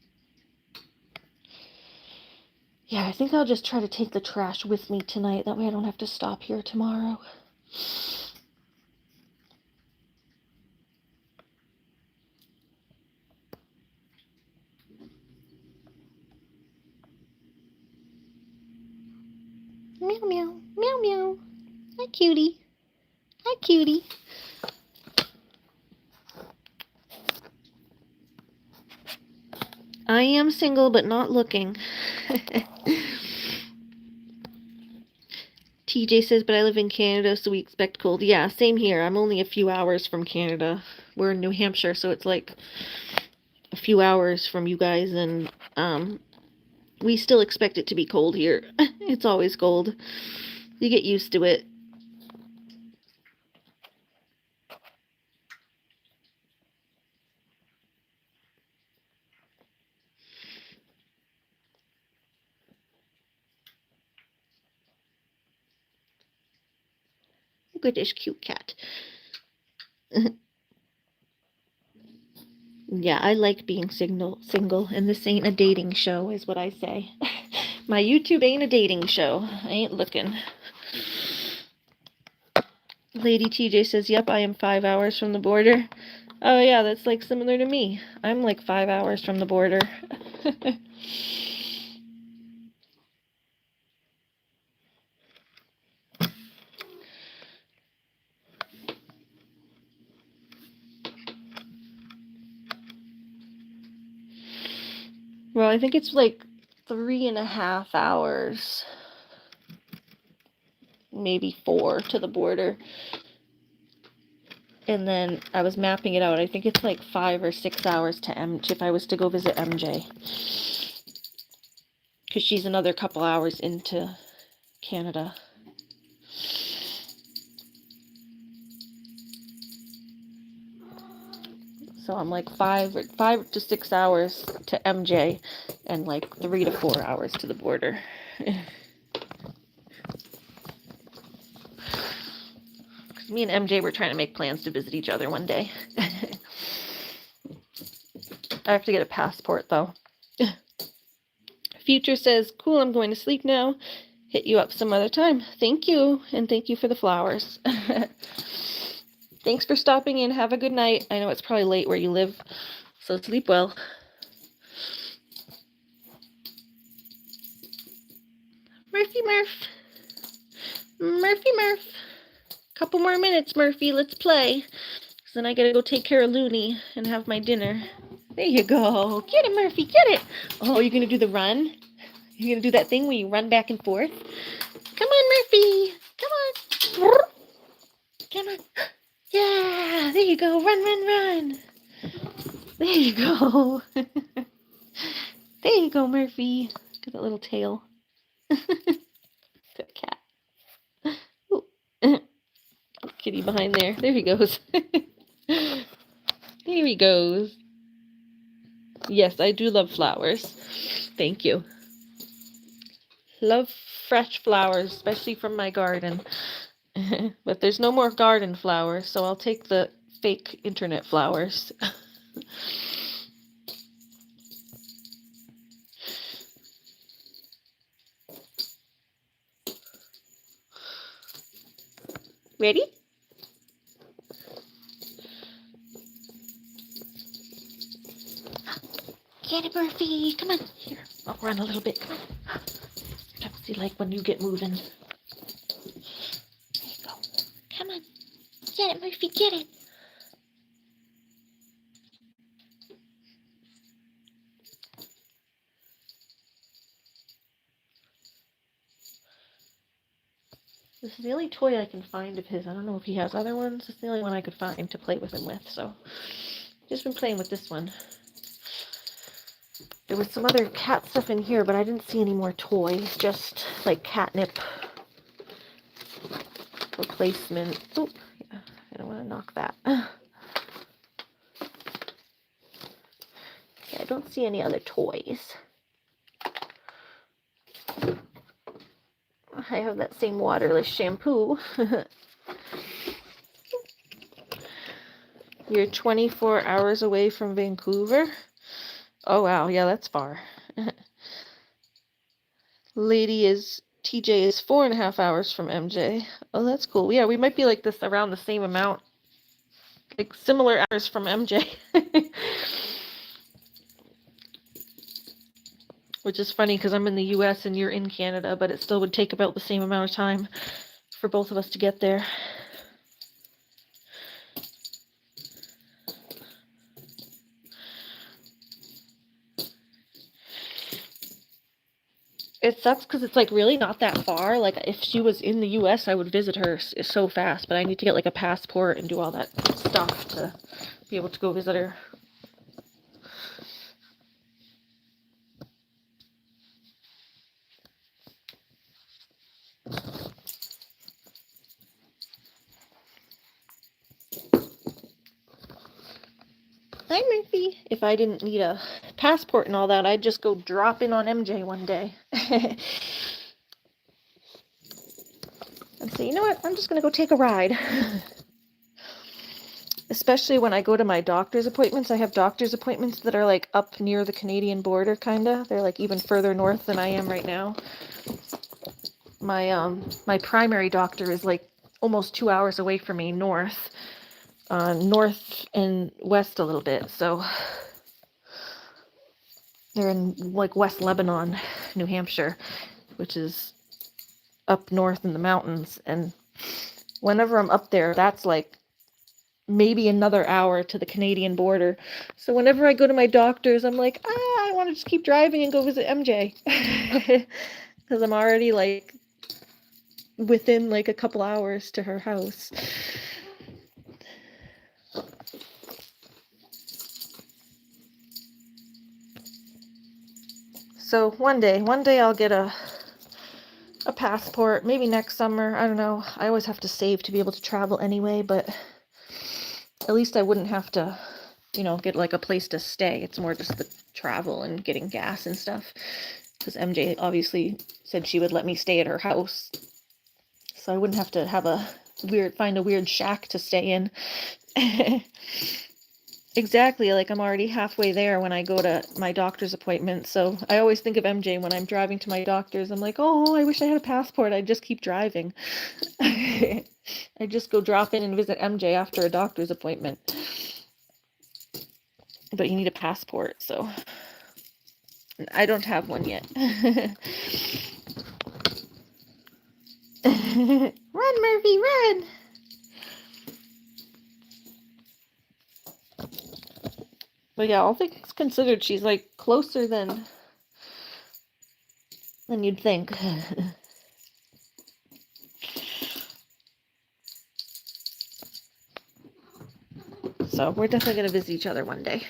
Speaker 1: Yeah, I think I'll just try to take the trash with me tonight. That way I don't have to stop here tomorrow. Meow, meow, meow, meow. Hi, cutie. Hi, cutie. I am single, but not looking. TJ says, but I live in Canada, so we expect cold. Yeah, same here. I'm only a few hours from Canada. We're in New Hampshire, so it's like a few hours from you guys, and we still expect it to be cold here. It's always cold. You get used to it. Look at this cute cat. Yeah, I like being single, and this ain't a dating show, is what I say. My YouTube ain't a dating show. I ain't looking. Lady TJ says, yep, I am 5 hours from the border. Oh yeah, that's like similar to me. I'm like 5 hours from the border. Well, I think it's like 3.5 hours. Maybe 4 to the border. And then I was mapping it out. I think it's like 5 or 6 hours to if I was to go visit MJ. Because she's another couple hours into Canada. So I'm like 5 to 6 hours to MJ and like 3 to 4 hours to the border. Because me and MJ were trying to make plans to visit each other one day. I have to get a passport though. Future says, cool, I'm going to sleep now. Hit you up some other time. Thank you, and thank you for the flowers. Thanks for stopping in. Have a good night. I know it's probably late where you live, so sleep well. Murphy Murph. Murphy Murph. Couple more minutes, Murphy. Let's play. So then I gotta go take care of Looney and have my dinner. There you go. Get it, Murphy. Get it. Oh, you're gonna do the run? You're gonna do that thing where you run back and forth? Come on, Murphy. Come on. Come on. Yeah, there you go. Run, run, run. There you go. There you go, Murphy. Look at that little tail. Good cat. Ooh. Kitty behind there. There he goes. There he goes. Yes, I do love flowers. Thank you. Love fresh flowers, especially from my garden. But there's no more garden flowers, so I'll take the fake internet flowers. Ready? Get it, Murphy. Come on. Here, I'll run a little bit. Come on. That's what you like when you get moving. There you go. Come on. Get it, Murphy. Get it. This is the only toy I can find of his. I don't know if he has other ones. It's the only one I could find to play with him with, so just been playing with this one. There was some other cat stuff in here, but I didn't see any more toys, just like catnip replacement. Oh, yeah, I don't want to knock that. Yeah, I don't see any other toys. I have that same waterless shampoo. You're 24 hours away from Vancouver? Oh, wow. Yeah, that's far. TJ is 4.5 hours from MJ. Oh, that's cool. Yeah, we might be like this around the same amount, like similar hours from MJ. Which is funny because I'm in the US and you're in Canada, but it still would take about the same amount of time for both of us to get there. It sucks because it's like really not that far. Like if she was in the US, I would visit her so fast, but I need to get like a passport and do all that stuff to be able to go visit her. Hi, Murphy. If I didn't need a passport and all that, I'd just go drop in on MJ one day. And say, you know what? I'm just going to go take a ride. Especially when I go to my doctor's appointments. I have doctor's appointments that are like up near the Canadian border, kinda. They're like even further north than I am right now. My primary doctor is like almost 2 hours away from me, north and west a little bit. So they're in like West Lebanon, New Hampshire, which is up north in the mountains. And whenever I'm up there, that's like maybe another hour to the Canadian border. So whenever I go to my doctor's, I'm like, I want to just keep driving and go visit MJ. Because I'm already like within like a couple hours to her house. So one day I'll get a passport, maybe next summer. I don't know. I always have to save to be able to travel anyway, but at least I wouldn't have to, get like a place to stay. It's more just the travel and getting gas and stuff. Because MJ obviously said she would let me stay at her house. So I wouldn't have to find a weird shack to stay in. Exactly, like I'm already halfway there when I go to my doctor's appointment. So I always think of MJ when I'm driving to my doctor's. I'm like, oh, I wish I had a passport. I'd just keep driving. I just go drop in and visit MJ after a doctor's appointment. But you need a passport, so I don't have one yet. Run, Murphy, run! But yeah, all things considered, she's like closer than you'd think. So we're definitely going to visit each other one day.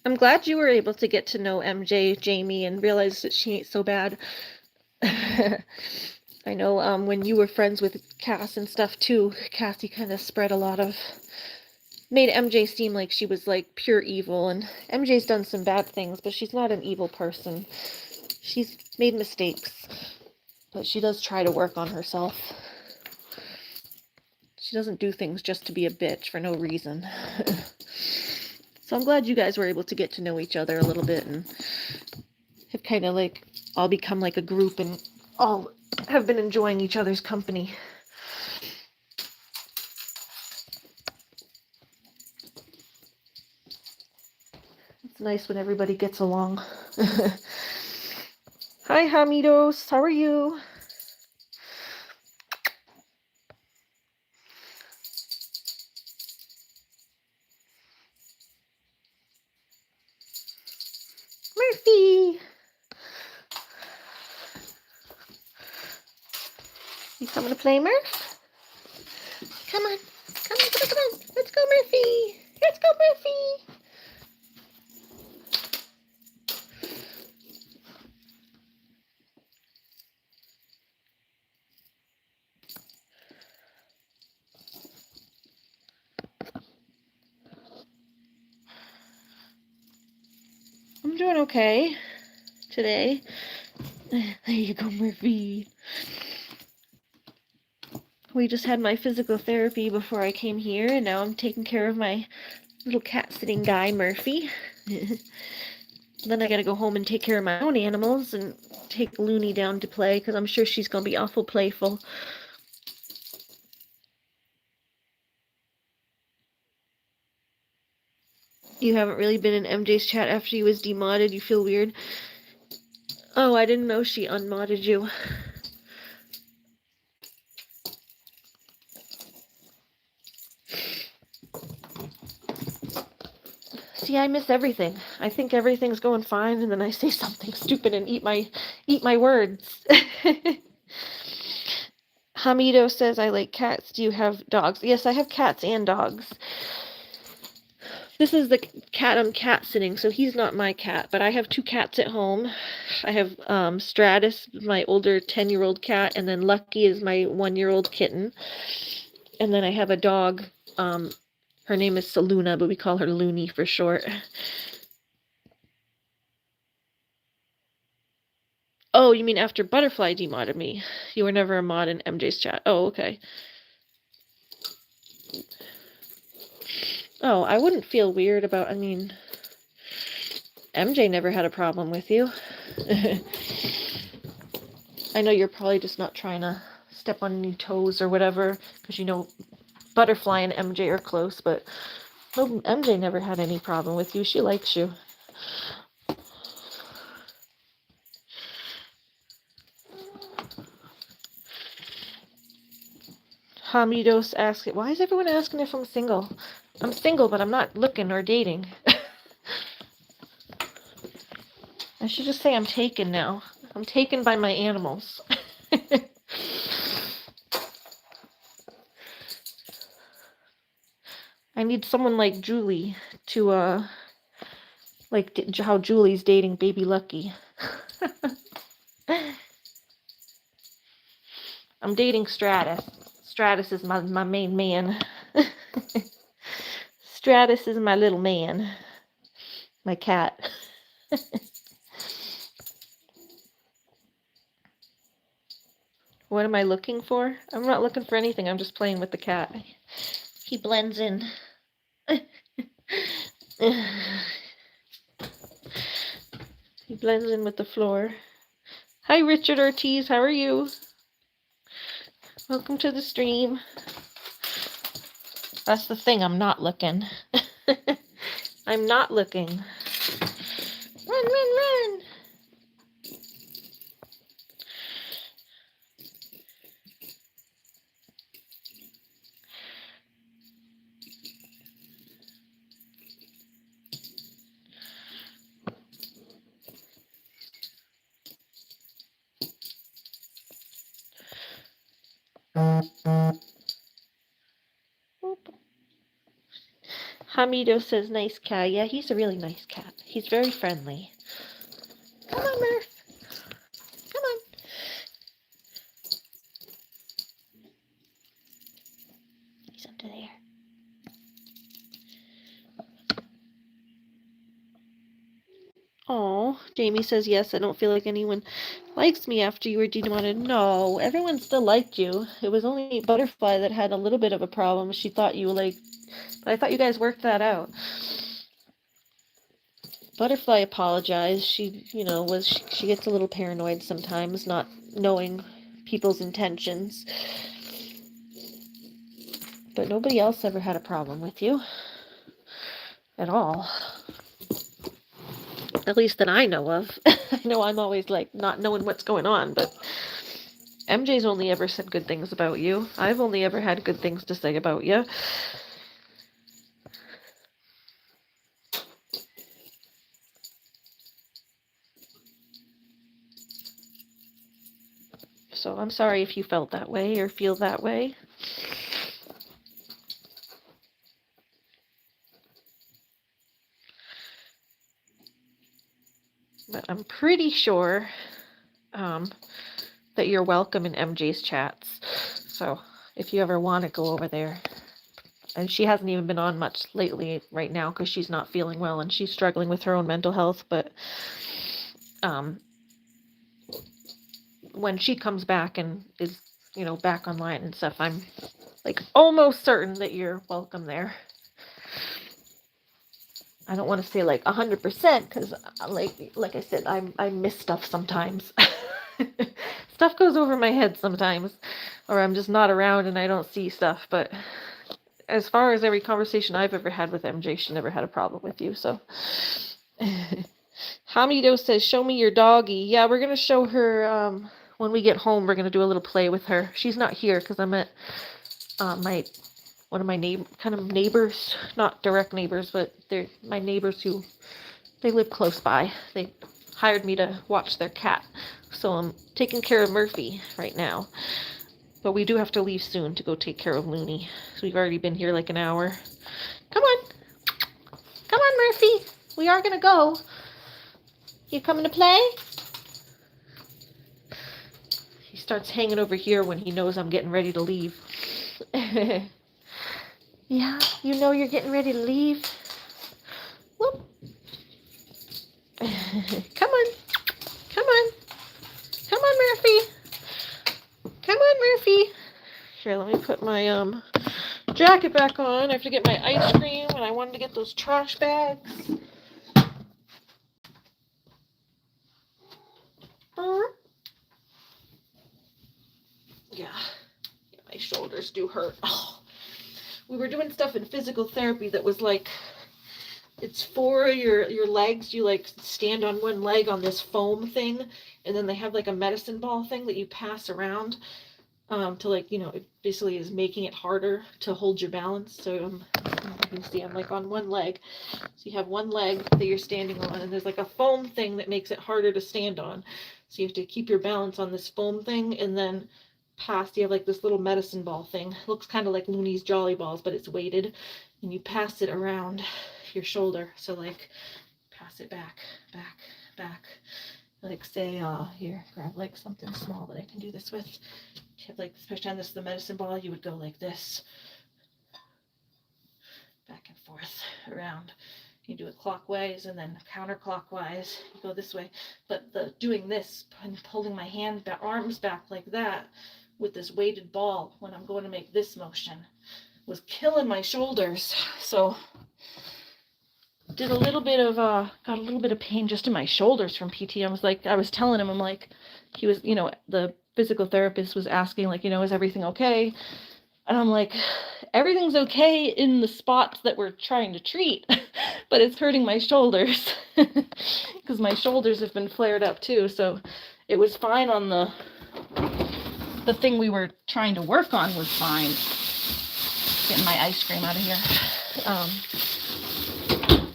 Speaker 1: I'm glad you were able to get to know MJ, Jamie, and realize that she ain't so bad. I know when you were friends with Cass and stuff too, Cassie kind of made MJ seem like she was like pure evil, and MJ's done some bad things, but she's not an evil person. She's made mistakes, but she does try to work on herself. She doesn't do things just to be a bitch for no reason. So I'm glad you guys were able to get to know each other a little bit and have kind of like all become like a group and all have been enjoying each other's company. It's nice when everybody gets along. Hi, Hamidos. How are you? Murphy! You coming to play, Murph? Come on. Come on, come on, come on. Let's go, Murphy. Let's go, Murphy. I'm doing okay. today. There you go, Murphy. We just had my physical therapy before I came here, and now I'm taking care of my little cat-sitting guy, Murphy. Then I gotta go home and take care of my own animals and take Looney down to play, because I'm sure she's gonna be awful playful. You haven't really been in MJ's chat after he was demodded? You feel weird? Oh, I didn't know she unmodded you. See, I miss everything. I think everything's going fine, and then I say something stupid and eat my words. Hamido says, I like cats. Do you have dogs? Yes, I have cats and dogs. This is the cat I'm cat sitting, so he's not my cat, but I have 2 cats at home. I have Stratus, my older 10-year-old cat, and then Lucky is my 1-year-old kitten. And then I have a dog. Her name is Saluna, but we call her Looney for short. Oh, you mean after Butterfly demodded me? You were never a mod in MJ's chat. Oh, okay. Oh, I wouldn't feel weird about, I mean, MJ never had a problem with you. I know you're probably just not trying to step on any toes or whatever, because you know Butterfly and MJ are close, but MJ never had any problem with you. She likes you. Hamidos asks, why is everyone asking if I'm single? I'm single, but I'm not looking or dating. I should just say I'm taken now. I'm taken by my animals. I need someone like Julie to, like how Julie's dating Baby Lucky. I'm dating Stratus. Stratus is my main man. Stratus is my little man. My cat. What am I looking for? I'm not looking for anything. I'm just playing with the cat. He blends in. He blends in with the floor. Hi, Richard Ortiz. How are you? Welcome to the stream. That's the thing. I'm not looking. I'm not looking. Run, run, run. Hamido says, nice cat. Yeah, he's a really nice cat. He's very friendly. Come on, Murph. Come on. He's under there. Oh, Jamie says, yes, I don't feel like anyone likes me after you were demodded. No, everyone still liked you. It was only Butterfly that had a little bit of a problem. She thought you but I thought you guys worked that out. Butterfly apologized. She, she gets a little paranoid sometimes, not knowing people's intentions. But nobody else ever had a problem with you. At all. At least that I know of. I know I'm always like not knowing what's going on, but MJ's only ever said good things about you. I've only ever had good things to say about you. So I'm sorry if you felt that way or feel that way. But I'm pretty sure that you're welcome in MJ's chats. So if you ever want to go over there. And she hasn't even been on much lately right now because she's not feeling well and she's struggling with her own mental health. But
Speaker 2: when she comes back and is, you know, back online and stuff, I'm like almost certain that you're welcome there. I don't want to say like 100% because like I said, I miss stuff sometimes. Stuff goes over my head sometimes, or I'm just not around and I don't see stuff. But as far as every conversation I've ever had with MJ, she never had a problem with you. So, Hamido says, "Show me your doggy." Yeah, we're gonna show her when we get home. We're gonna do a little play with her. She's not here because I'm at my one of my kind of neighbors, not direct neighbors, but they're my neighbors who they live close by. They hired me to watch their cat, so I'm taking care of Murphy right now. But we do have to leave soon to go take care of Looney. So we've already been here like an hour. Come on. Come on, Murphy. We are going to go. You coming to play? He starts hanging over here when he knows I'm getting ready to leave. Yeah, you know you're getting ready to leave. Whoop. Come on. Come on. Come on, Murphy. Come on, Murphy. Here, let me put my jacket back on. I have to get my ice cream, and I wanted to get those trash bags. Yeah, my shoulders do hurt. Oh, we were doing stuff in physical therapy that was like, it's for your legs. You like stand on one leg on this foam thing, and then they have like a medicine ball thing that you pass around to like, you know, it basically is making it harder to hold your balance. So you can see I'm like on one leg. So you have one leg that you're standing on, and there's like a foam thing that makes it harder to stand on. So you have to keep your balance on this foam thing, and then you have like this little medicine ball thing. It looks kind of like Looney's Jolly Balls, but it's weighted, and you pass it around your shoulder. So like pass it back, back. Like say, here, grab like something small that I can do this with. Like, especially on this, the medicine ball, you would go like this, back and forth, around. You do it clockwise and then counterclockwise. You go this way. But doing this and holding my arms back like that with this weighted ball when I'm going to make this motion was killing my shoulders. So did a little bit of got a little bit of pain just in my shoulders from PT. I was telling him, I'm like, he was, you know, the physical therapist was asking, like, you know, is everything okay? And I'm like, everything's okay in the spots that we're trying to treat, but it's hurting my shoulders because my shoulders have been flared up too. So it was fine on the thing we were trying to work on was fine. Getting my ice cream out of here.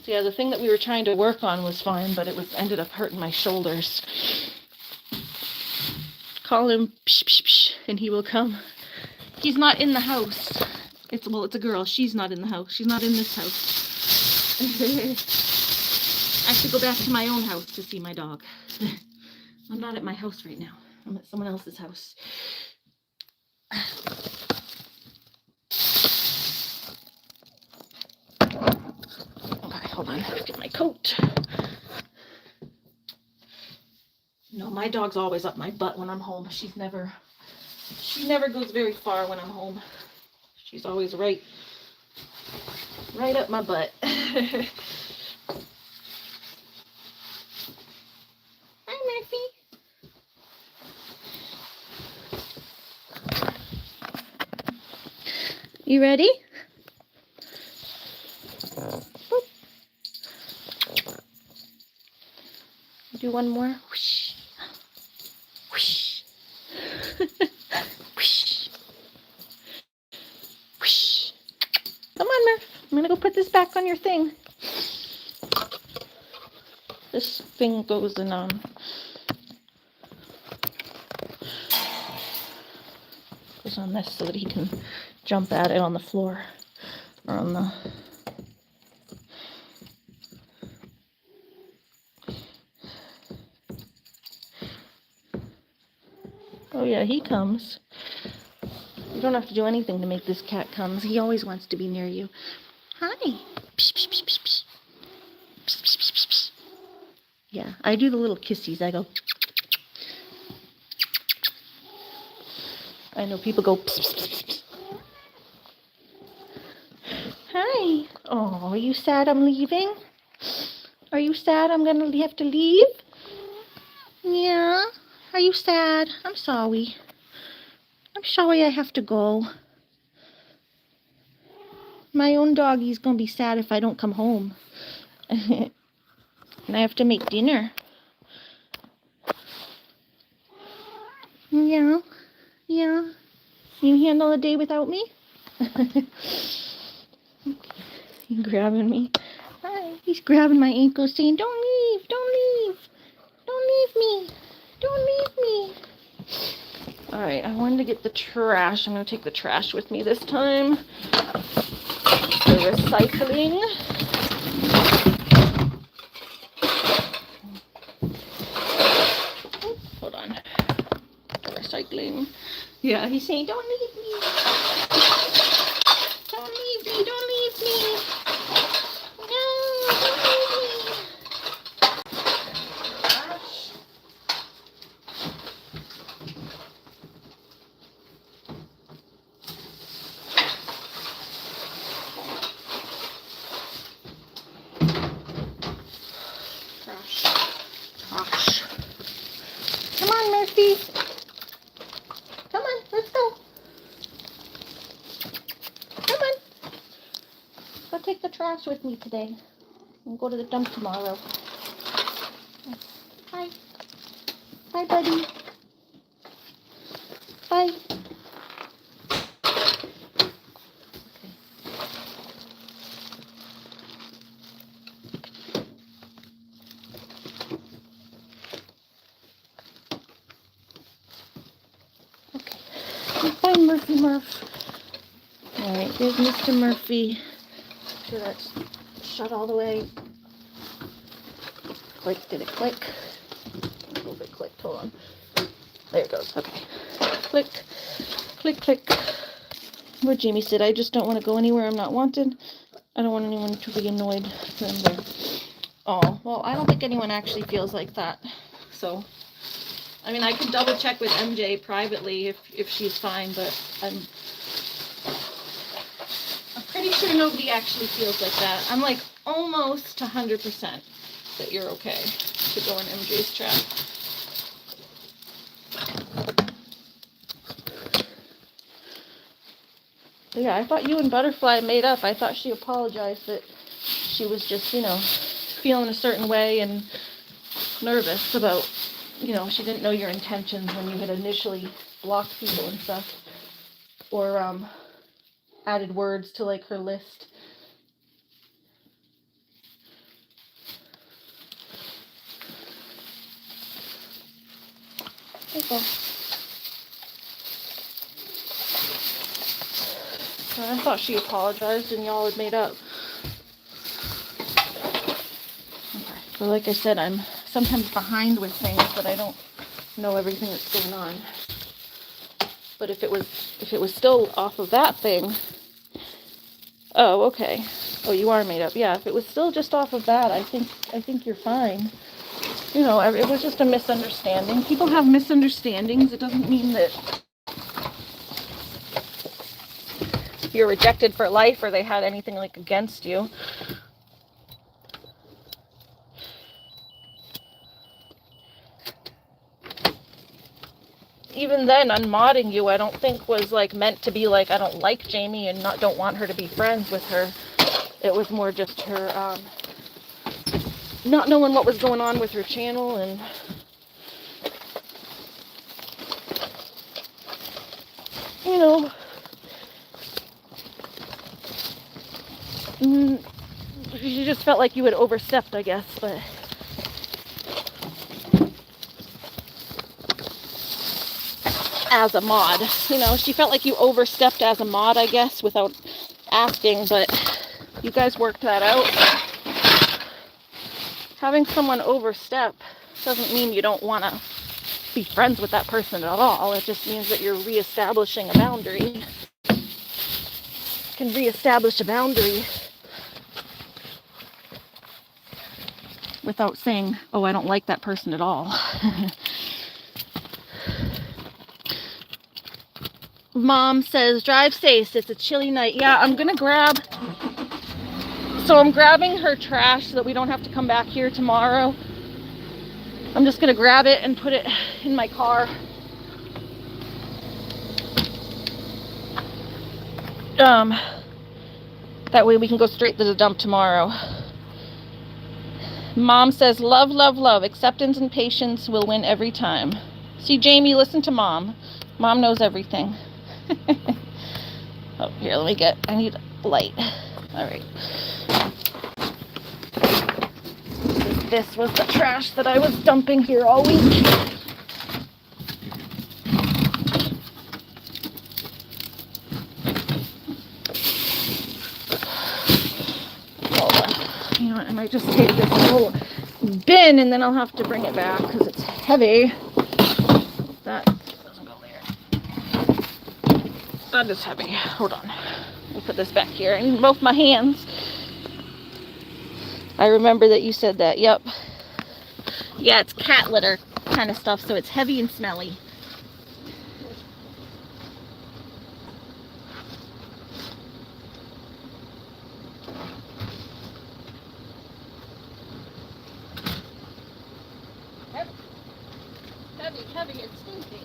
Speaker 2: So yeah, the thing that we were trying to work on was fine, but it ended up hurting my shoulders. Call him, psh, psh, psh, and he will come. He's not in the house. It's a girl. She's not in the house. She's not in this house. I have to go back to my own house to see my dog. I'm not at my house right now. I'm at someone else's house. Okay, hold on. Get my coat. No, my dog's always up my butt when I'm home. She never goes very far when I'm home. She's always right up my butt. Hi, Murphy. You ready? Do one more. Whoosh. Whoosh. Whoosh. Whoosh. Come on, Murph. I'm gonna go put this back on your thing. This thing goes in goes on this so that he can jump at it on the floor or on the. Oh yeah, he comes. You don't have to do anything to make this cat come. He always wants to be near you. Hi. Psh, psh, psh, psh, psh. Psh, psh, psh, psh. Yeah, I do the little kissies. I go. I know people go. Pss, pss, pss, pss. Hi. Oh, are you sad I'm leaving? Are you sad I'm gonna have to leave? Yeah. Are you sad? I'm sorry. I'm sorry I have to go. My own doggy's gonna be sad if I don't come home. And I have to make dinner. Yeah. Yeah. You handle a day without me? He's grabbing me. Hi. He's grabbing my ankles saying, don't leave, don't leave. Don't leave me. Don't leave me. Alright, I wanted to get the trash. I'm going to take the trash with me this time. The recycling. Oh, hold on. The recycling. Yeah, he's saying, don't leave me. Don't leave me. Don't leave me. No, don't leave me. Trash. Trash. Come on, Murphy. Come on, let's go. Come on. Go take the trash with me today. And go to the dump tomorrow. Bye. Bye, buddy. Bye. Okay. Bye, Murphy Murph. Alright, there's Mr. Murphy. Make sure that's shut all the way. Click, did it click? A little bit clicked, hold on. There it goes, okay. Click, click, click. Where Jamie said, I just don't want to go anywhere I'm not wanted. I don't want anyone to be annoyed that I'm there. Oh, well, I don't think anyone actually feels like that. So, I mean, I can double check with MJ privately if she's fine, but I'm pretty sure nobody actually feels like that. I'm like almost 100% that you're okay to go in MJ's trap. But yeah, I thought you and Butterfly made up. I thought she apologized that she was just, feeling a certain way and nervous about, she didn't know your intentions when you had initially blocked people and stuff. Or added words to like her list. Okay. I thought she apologized and y'all had made up. Okay. But like I said, I'm sometimes behind with things that I don't know everything that's going on. But if it was still off of that thing, oh, okay. Oh, you are made up. Yeah, if it was still just off of that, I think you're fine. It was just a misunderstanding. People have misunderstandings. It doesn't mean that you're rejected for life or they had anything like against you. Even then, unmodding you, I don't think was like meant to be like I don't like Jamie and don't want her to be friends with her. It was more just her not knowing what was going on with her channel and she just felt like you had overstepped, I guess, but as a mod, she felt like you overstepped as a mod, I guess, without asking, but you guys worked that out. Having someone overstep doesn't mean you don't want to be friends with that person at all. It just means that you're reestablishing a boundary. You can reestablish a boundary
Speaker 1: without saying, oh, I don't like that person at all. Mom says, drive safe. It's a chilly night. Yeah, I'm gonna grab. So I'm grabbing her trash so that we don't have to come back here tomorrow. I'm just gonna grab it and put it in my car. That way we can go straight to the dump tomorrow. Mom says, love, love, love. Acceptance and patience will win every time. See, Jamie, listen to Mom. Mom knows everything. Oh, here, I need light. All right. This was the trash that I was dumping here all week. You know what, I might just take this whole bin and then I'll have to bring it back because it's heavy. That doesn't go there. That is heavy. Hold on. I'll put this back here. I need both my hands. I remember that you said that. Yep. Yeah, it's cat litter kind of stuff, so it's heavy and smelly. Heavy and stinky.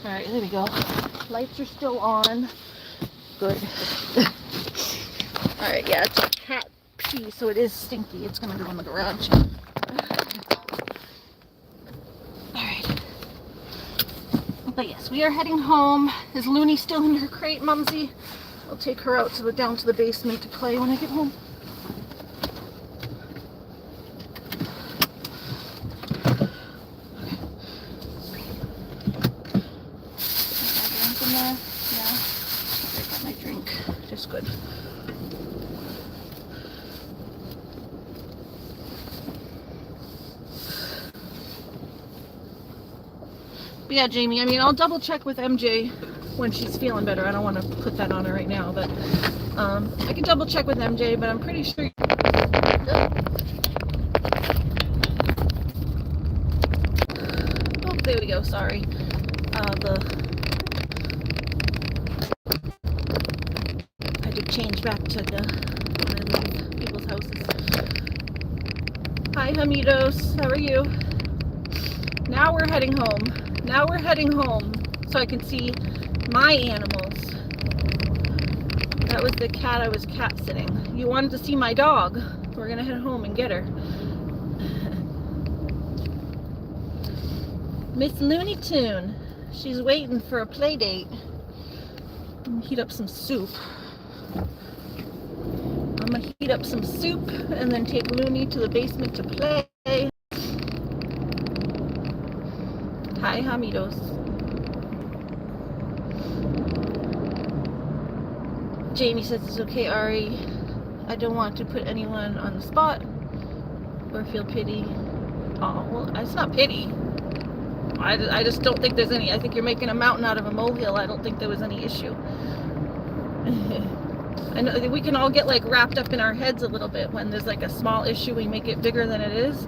Speaker 1: All right, there we go. Lights are still on. Good. All right, yeah, it's a cat pee, so it is stinky. It's gonna go in the garage. All right. But yes, we are heading home. Is Looney still in her crate, Mumsy? I'll take her out down to the basement to play when I get home. Good. But yeah, Jamie, I mean, I'll double check with MJ when she's feeling better. I don't want to put that on her right now, but I can double check with MJ, but I'm pretty sure. Oh, there we go. Sorry. Change back to when I leave people's houses. Hi, Hamidos. How are you? Now we're heading home. So I can see my animals. That was the cat I was cat sitting. You wanted to see my dog. We're gonna head home and get her. Miss Looney Tune. She's waiting for a play date. Heat up some soup. I'm gonna heat up some soup and then take Looney to the basement to play. Hi, Hamidos. Jamie says it's okay, Ari. I don't want to put anyone on the spot or feel pity. Oh, well, it's not pity. I just don't think there's any. I think you're making a mountain out of a molehill. I don't think there was any issue. I know we can all get like wrapped up in our heads a little bit when there's like a small issue, we make it bigger than it is.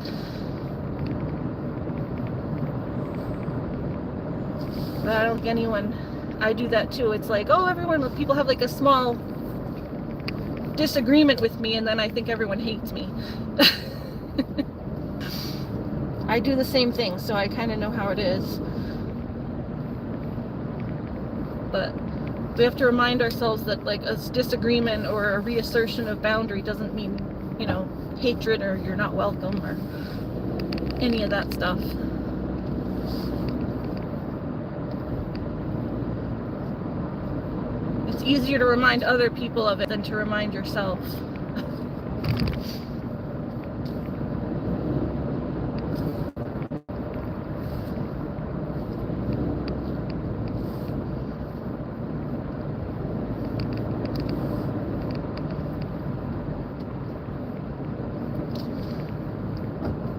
Speaker 1: But I don't think anyone, I do that too. It's like, oh, people have like a small disagreement with me and then I think everyone hates me. I do the same thing, so I kind of know how it is. But we have to remind ourselves that like a disagreement or a reassertion of boundary doesn't mean, you know, hatred or you're not welcome or any of that stuff. It's easier to remind other people of it than to remind yourself.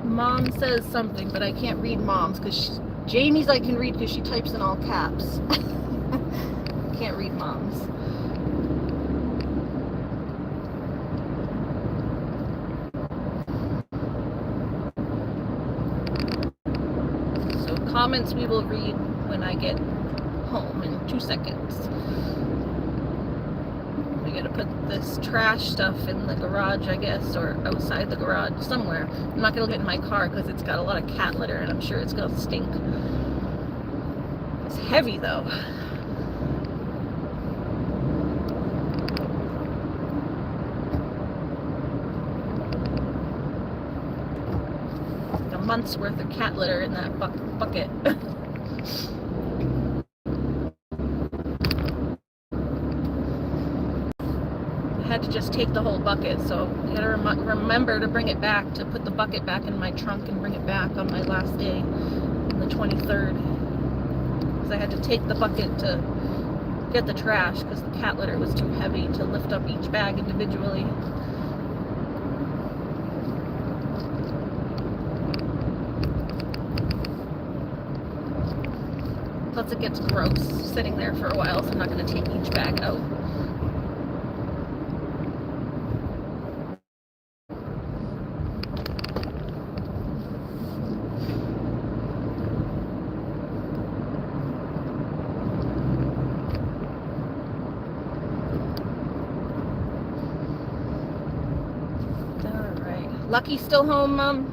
Speaker 1: Mom says something, but I can't read Mom's because Jamie's I can read because she types in all caps. Can't read Mom's. So comments we will read when I get home in 2 seconds. We gotta put this trash stuff in the garage, I guess, or outside the garage somewhere. I'm not gonna get in my car because it's got a lot of cat litter and I'm sure it's gonna stink. It's heavy though. A month's worth of cat litter in that bucket. I had to just take the whole bucket, so I gotta remember to bring it back, to put the bucket back in my trunk and bring it back on my last day, on the 23rd. Because I had to take the bucket to get the trash because the cat litter was too heavy to lift up each bag individually. Plus it gets gross sitting there for a while, so I'm not going to take each bag out. Alright. Lucky still home, Mom?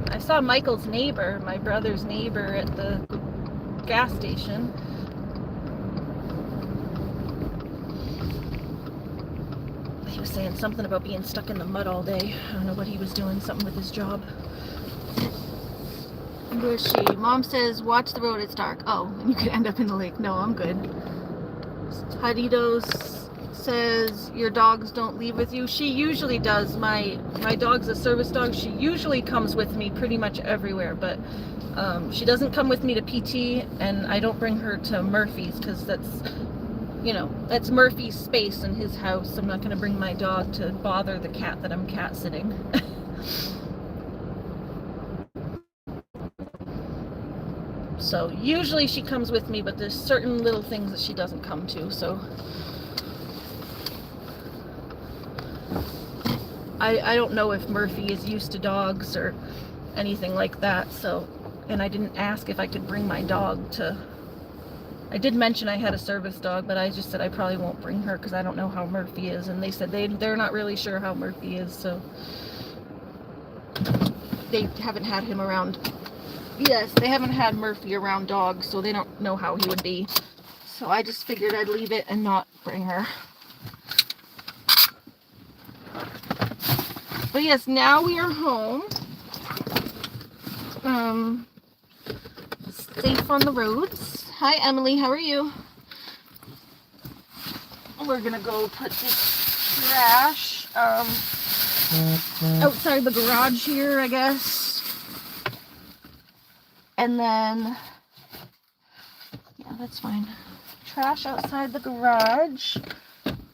Speaker 1: I saw Michael's neighbor, my brother's neighbor, at the gas station. He was saying something about being stuck in the mud all day. I don't know what he was doing, something with his job. Where's she? Mom says, watch the road, it's dark. Oh, and you could end up in the lake. No, I'm good. Hadidos says, your dogs don't leave with you. She usually does. My dog's a service dog. She usually comes with me pretty much everywhere, but she doesn't come with me to PT, and I don't bring her to Murphy's because that's, you know, that's Murphy's space in his house. I'm not going to bring my dog to bother the cat that I'm cat sitting. So usually she comes with me, but there's certain little things that she doesn't come to, so I don't know if Murphy is used to dogs or anything like that, so, and I didn't ask if I could bring my dog to, I did mention I had a service dog, but I just said I probably won't bring her because I don't know how Murphy is, and they said they're not really sure how Murphy is, so they haven't had him around. Yes, they haven't had Murphy around dogs, so they don't know how he would be. So I just figured I'd leave it and not bring her. But yes, now we are home. Safe on the roads. Hi, Emily, how are you? We're gonna go put this trash outside the garage here, I guess. And then, yeah, that's fine. Trash outside the garage.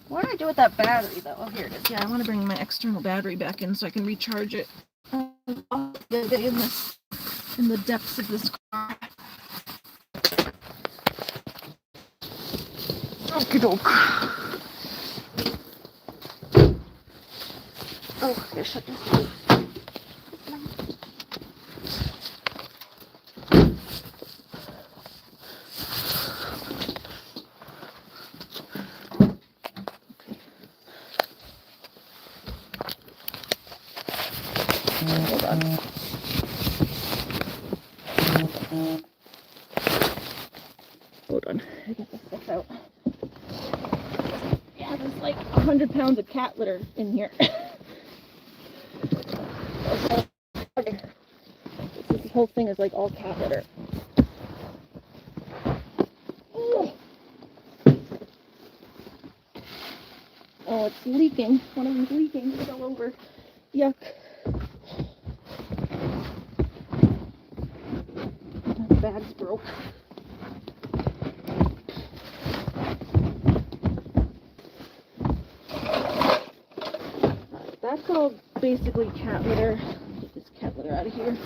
Speaker 1: What do I do with that battery, though? Oh, here it is. Yeah, I want to bring my external battery back in so I can recharge it. In the depths of this car. Okie doke. Oh, I gotta shut this off. Hold on. Hold on. I get this stuff out. Yeah, there's like 100 pounds of cat litter in here. Okay. This is the whole thing is like all cat litter. Oh, it's leaking. One of them's leaking. It's all over. Yuck. The bag's broke. That's all basically cat litter. Get this cat litter out of here.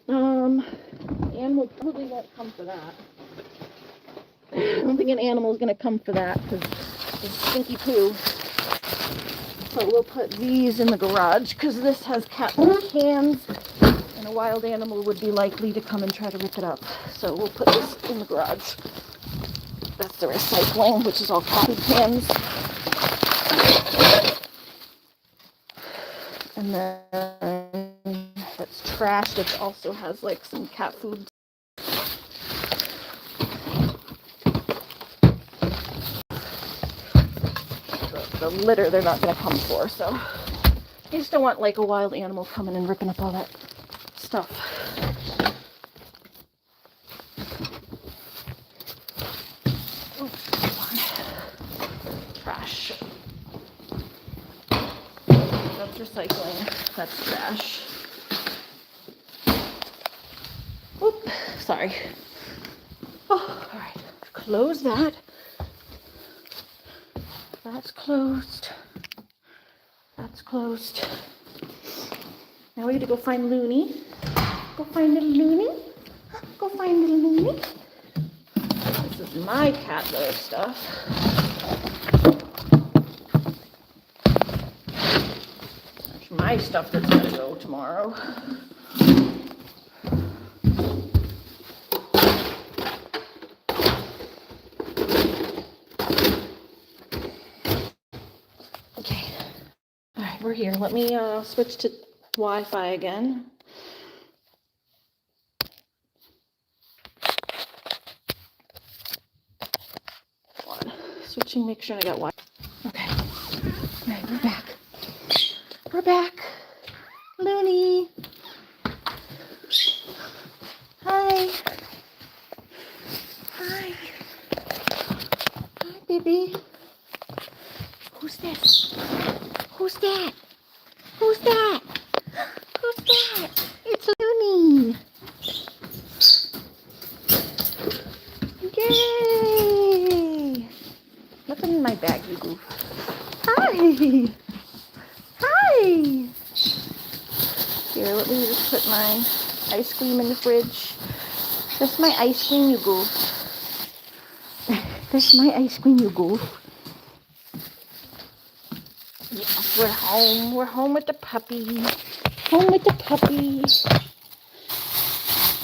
Speaker 1: Animal probably won't come for that. I don't think an animal is going to come for that because it's stinky poo. But we'll put these in the garage because this has cat food cans and a wild animal would be likely to come and try to rip it up. So we'll put this in the garage. That's the recycling, which is all cat food cans. And then that's trash, which also has like some cat food. The litter they're not going to come for, so I just don't want like a wild animal coming and ripping up all that stuff. Oh, come on. Trash. That's recycling. That's trash. Oop, sorry. Oh, all right. Close that. That's closed. That's closed. Now we need to go find Looney. Go find little Looney. Go find little Looney. This is my cat litter stuff. That's my stuff that's gonna go tomorrow. We're here. Let me switch to Wi-Fi again. Hold on. Switching, make sure I got Wi-Fi. Okay. All right, we're back. We're back. Looney. Hi. Hi. Hi, baby. Who's this? Who's that? Who's that? Who's that? It's Looney. Yay! Nothing in my bag, you goof. Hi! Hi! Here, let me just put my ice cream in the fridge. That's my ice cream, you goof. That's my ice cream, you goof. Yes, we're home. We're home with the puppy. Home with the puppy. Let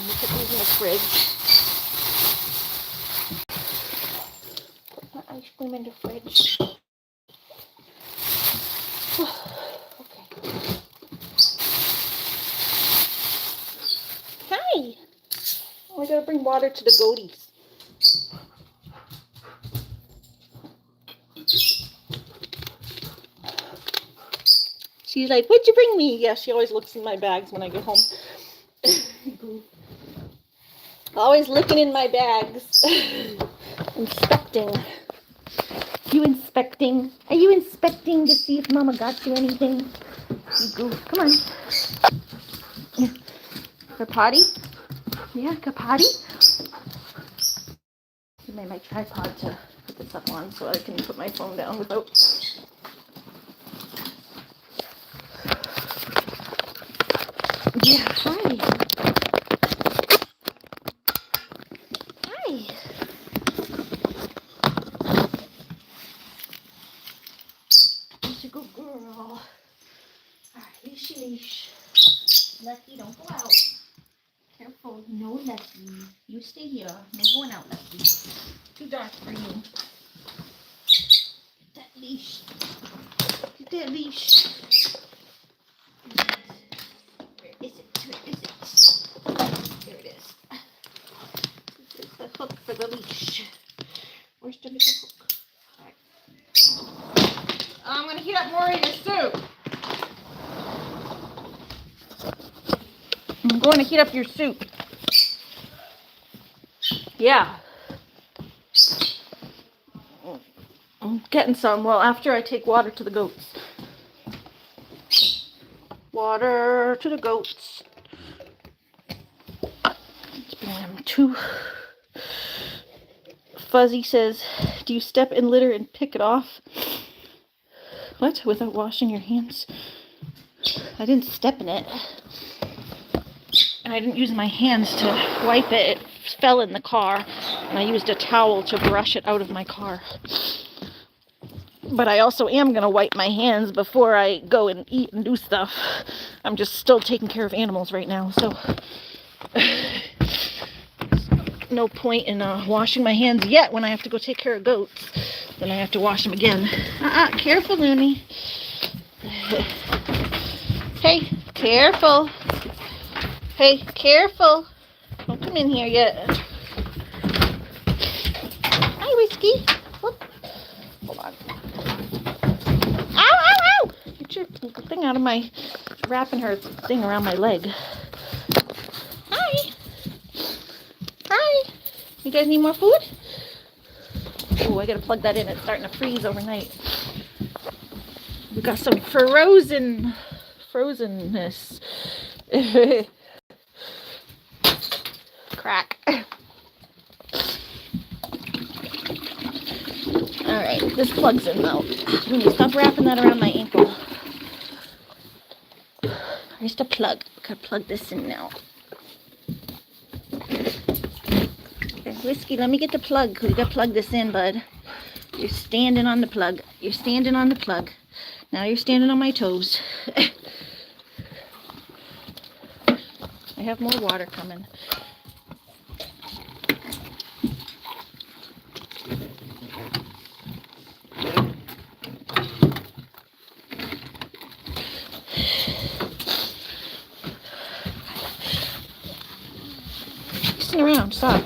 Speaker 1: me put these in the fridge. Put my ice cream in the fridge. Okay. Hi. Oh, I gotta bring water to the goaties. She's like, what'd you bring me? Yeah, she always looks in my bags when I get home. Always looking in my bags. Inspecting. You inspecting? Are you inspecting to see if Mama got you anything? You goof. Come on. Yeah. Her potty? Yeah, her potty? I made my tripod to put this up on so I can put my phone down without... Yeah, hi. Hi. She's a good girl. All right, leashy leash. Lucky, don't go out. Careful, no Lucky. You stay here. No going out, Lucky. Too dark for you. Get that leash. Get that leash. Where is it? Where is it? There it is. This is the hook for the leash. Where's the little hook? All right. I'm going to heat up more of your soup. I'm going to heat up your soup. Yeah. I'm getting some. Well, after I take water to the goats. Water to the goats. Let's bring them two. Fuzzy says, do you step in litter and pick it off? What? Without washing your hands? I didn't step in it. And I didn't use my hands to wipe it. It fell in the car. And I used a towel to brush it out of my car. But I also am going to wipe my hands before I go and eat and do stuff. I'm just still taking care of animals right now. So no point in washing my hands yet when I have to go take care of goats. Then I have to wash them again. Careful, Looney. Hey, careful. Hey, careful. Don't come in here yet. Hi, Whiskey. Whoop. Hold on. Ow, ow, ow! Get your thing out of my... wrapping her thing around my leg. Hi. Hi. You guys need more food? Oh, I gotta plug that in. It's starting to freeze overnight. We got some frozenness. Crack. Alright, this plugs in though. Stop wrapping that around my ankle. There's the plug. Gotta plug this in now. Okay, Whiskey, let me get the plug. We gotta plug this in, bud. You're standing on the plug. You're standing on the plug. Now you're standing on my toes. I have more water coming. Racing around. Stop.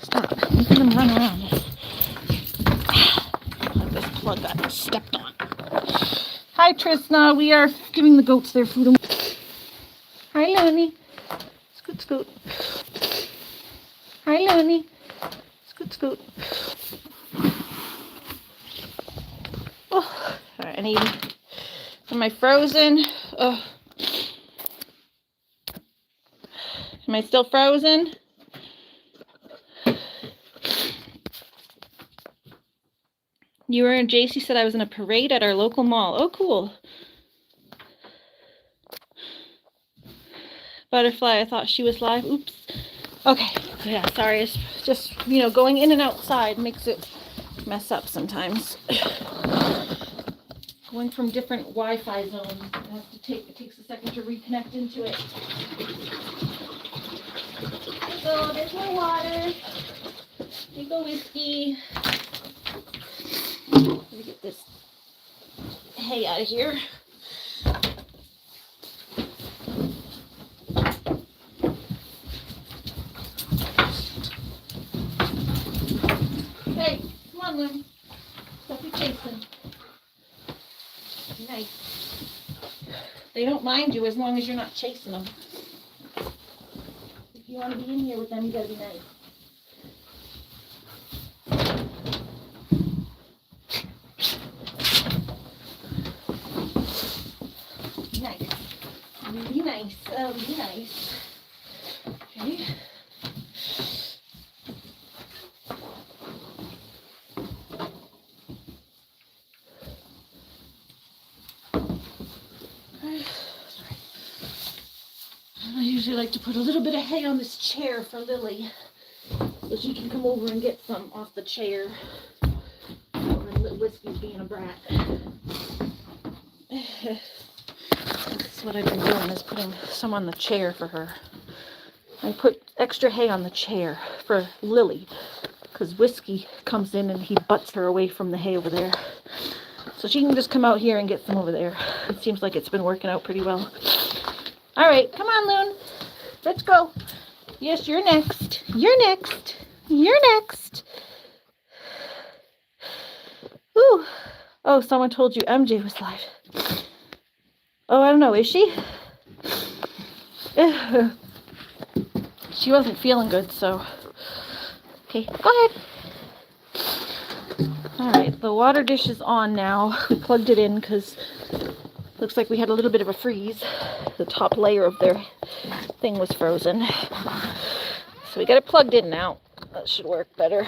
Speaker 1: Stop. Let them run around. This plug got stepped on. Hi, Tristna. We are giving the goats their food. Hi, Looney. Scoot, scoot. Hi, Looney. Scoot, scoot. Oh, all right. I need. Am I frozen? Oh. Am I still frozen? You were in, JC said I was in a parade at our local mall. Oh, cool. Butterfly, I thought she was live. Oops. Okay. Yeah, sorry. It's just, going in and outside makes it mess up sometimes. Going from different Wi-Fi zones. It takes a second to reconnect into it. So there's my water. Here you go, Whiskey. Let me get this hay out of here. Hey, come on, Lynn. Stop your chasing. Nice. They don't mind you as long as you're not chasing them. If you want to be in here with them, you gotta be nice. Nice. Really nice. Really nice. Okay. I usually like to put a little bit of hay on this chair for Lily so she can come over and get some off the chair. Whiskey's being a brat. That's what I've been doing, is putting some on the chair for her. I put extra hay on the chair for Lily because Whiskey comes in and he butts her away from the hay over there. So she can just come out here and get some over there. It seems like it's been working out pretty well. All right, come on, Loon. Let's go. Yes, you're next. You're next. You're next. Ooh. Oh, someone told you MJ was live. Oh, I don't know. Is she?
Speaker 2: She wasn't feeling good, so. Okay, go ahead. Alright, the water dish is on now. We plugged it in because looks like we had a little bit of a freeze. The top layer of their thing was frozen. So we got it plugged in now. That should work better.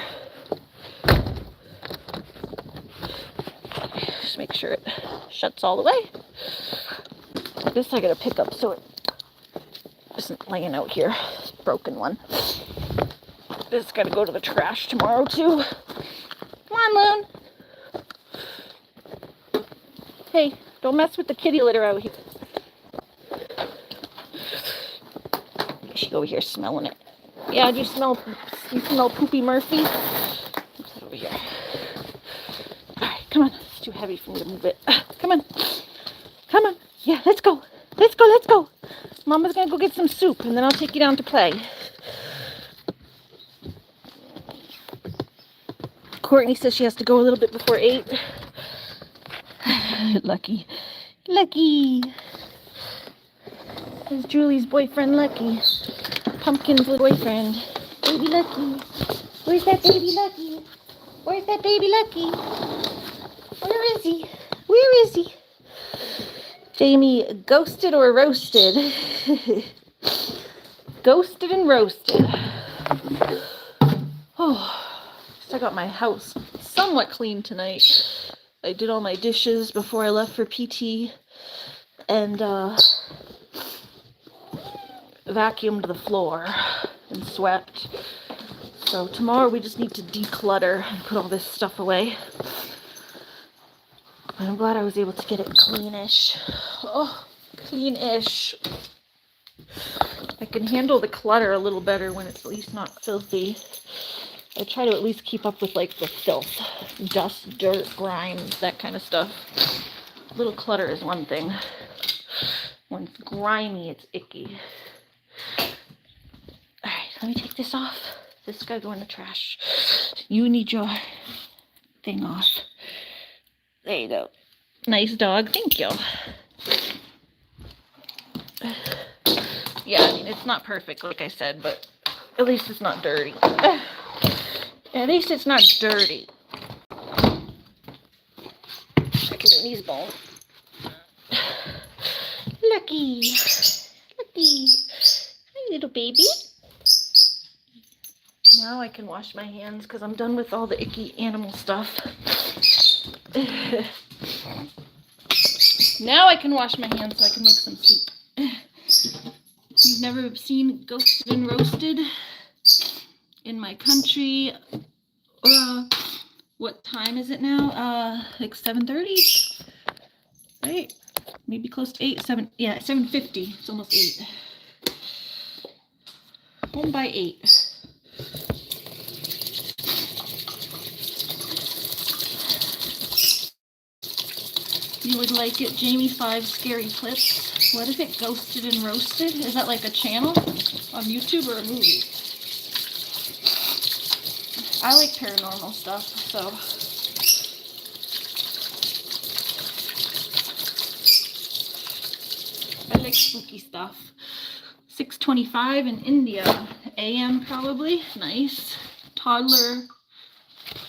Speaker 2: Just make sure it shuts all the way. This I gotta pick up so it isn't laying out here. Broken one. This gotta go to the trash tomorrow too. Come on, Loon. Hey, don't mess with the kitty litter out here. She over here smelling it. Yeah, do you smell Poopy Murphy? Put that over here. Alright, come on. It's too heavy for me to move it. Come on. Come on. Yeah, let's go. Let's go, let's go. Mama's gonna go get some soup and then I'll take you down to play. Courtney says she has to go a little bit before 8. Lucky. Lucky. There's Julie's boyfriend, Lucky. Pumpkin's little boyfriend. Baby Lucky. Where's that baby Lucky? Where's that baby Lucky? Where is he? Where is he? Jamie, ghosted or roasted? Ghosted and roasted. Oh. I got my house somewhat clean tonight. I did all my dishes before I left for PT and vacuumed the floor and swept. So tomorrow we just need to declutter and put all this stuff away. And I'm glad I was able to get it cleanish. Oh, cleanish. I can handle the clutter a little better when it's at least not filthy. I try to at least keep up with like the filth, dust, dirt, grime, that kind of stuff. Little clutter is one thing. When it's grimy, it's icky. Alright, let me take this off. This gotta go in the trash. You need your thing off. There you go. Nice dog, thank you. Yeah, I mean, it's not perfect, like I said, but at least it's not dirty. At least it's not dirty. Look at these bones. Lucky. Lucky. Hi, little baby. Now I can wash my hands because I'm done with all the icky animal stuff. Now I can wash my hands so I can make some soup. You've never seen Ghosted and Roasted in my country? What time is it now? Like 7:30, right? Maybe close to 8. 7:50. It's almost 8. Home by 8. You would like it, Jamie 5 Scary Clips. What is it? Ghosted and Roasted? Is that like a channel on YouTube or a movie? I like paranormal stuff, so. I like spooky stuff. 6:25 in India. AM probably. Nice. Toddler.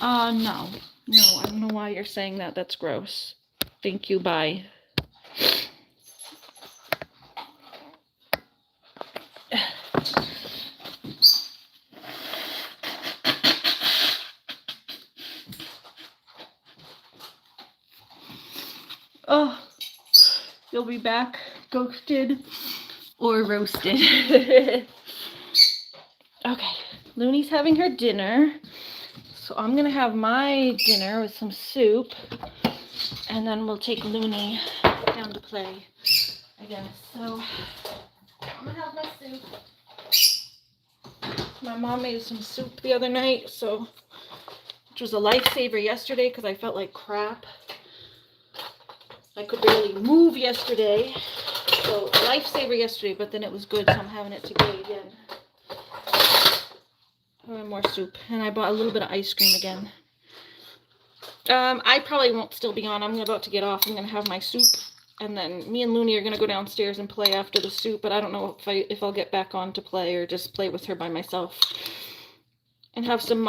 Speaker 2: No. No, I don't know why you're saying that. That's gross. Thank you, bye. Oh, you'll be back, ghosted or roasted. Okay, Looney's having her dinner. So I'm gonna have my dinner with some soup. And then we'll take Looney down to play, I guess. So I'm gonna have my soup. My mom made some soup the other night, so which was a lifesaver yesterday because I felt like crap. I could barely move yesterday, so a lifesaver yesterday, but then it was good, so I'm having it today again. More soup, and I bought a little bit of ice cream again. I probably won't still be on. I'm about to get off. I'm going to have my soup And then me and Looney are gonna go downstairs and play after the soup, but I don't know if I'll get back on to play or just play with her by myself. And have some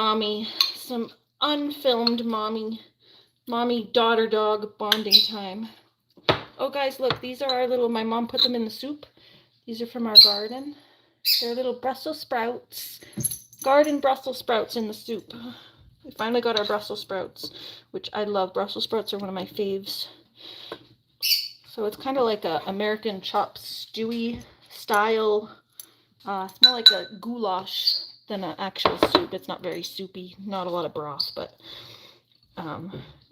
Speaker 2: unfilmed mommy daughter dog bonding time. Oh guys, look, these are our little, my mom put them in the soup. These are from our garden. They're little Brussels sprouts. Garden Brussels sprouts in the soup. We finally got our Brussels sprouts, which I love. Brussels sprouts are one of my faves. So it's kind of like a American chop stewy style. It's more like a goulash than an actual soup. It's not very soupy, not a lot of broth, but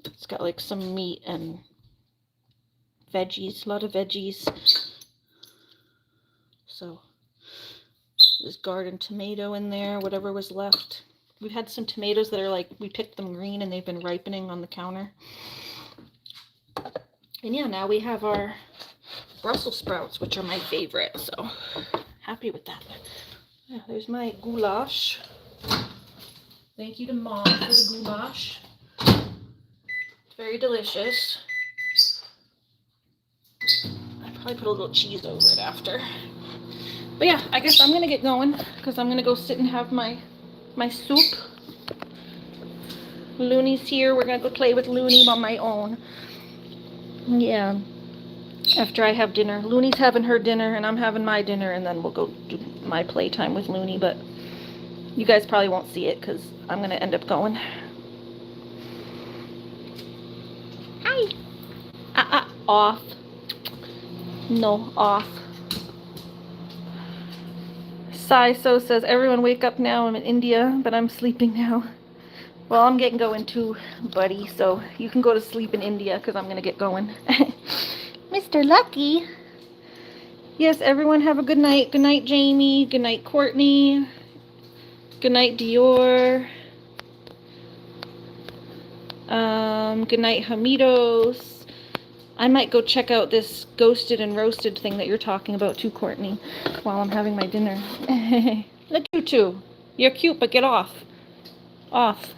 Speaker 2: it's got like some meat and veggies, a lot of veggies. So there's garden tomato in there, whatever was left. We had some tomatoes that are like, we picked them green and they've been ripening on the counter. And yeah, now we have our Brussels sprouts, which are my favorite, so happy with that. Yeah, there's my goulash. Thank you to Mom for the goulash. It's very delicious. I probably put a little cheese over it after. But yeah, I guess I'm gonna get going because I'm gonna go sit and have my soup. Looney's here. We're gonna go play with Looney on my own. Yeah. After I have dinner. Looney's having her dinner and I'm having my dinner, and then we'll go do my playtime with Looney, but you guys probably won't see it because I'm gonna end up going. Hi. Off. No, off. So says, everyone wake up now. I'm in India, but I'm sleeping now. Well, I'm getting going too, buddy, so you can go to sleep in India because I'm gonna get going. Mr. Lucky. Yes, everyone have a good night. Good night, Jamie. Good night, Courtney. Good night, Dior. Good night, Hamidos. I might go check out this ghosted and roasted thing that you're talking about too, Courtney, while I'm having my dinner. Look, you two. You're cute, but get off. Off.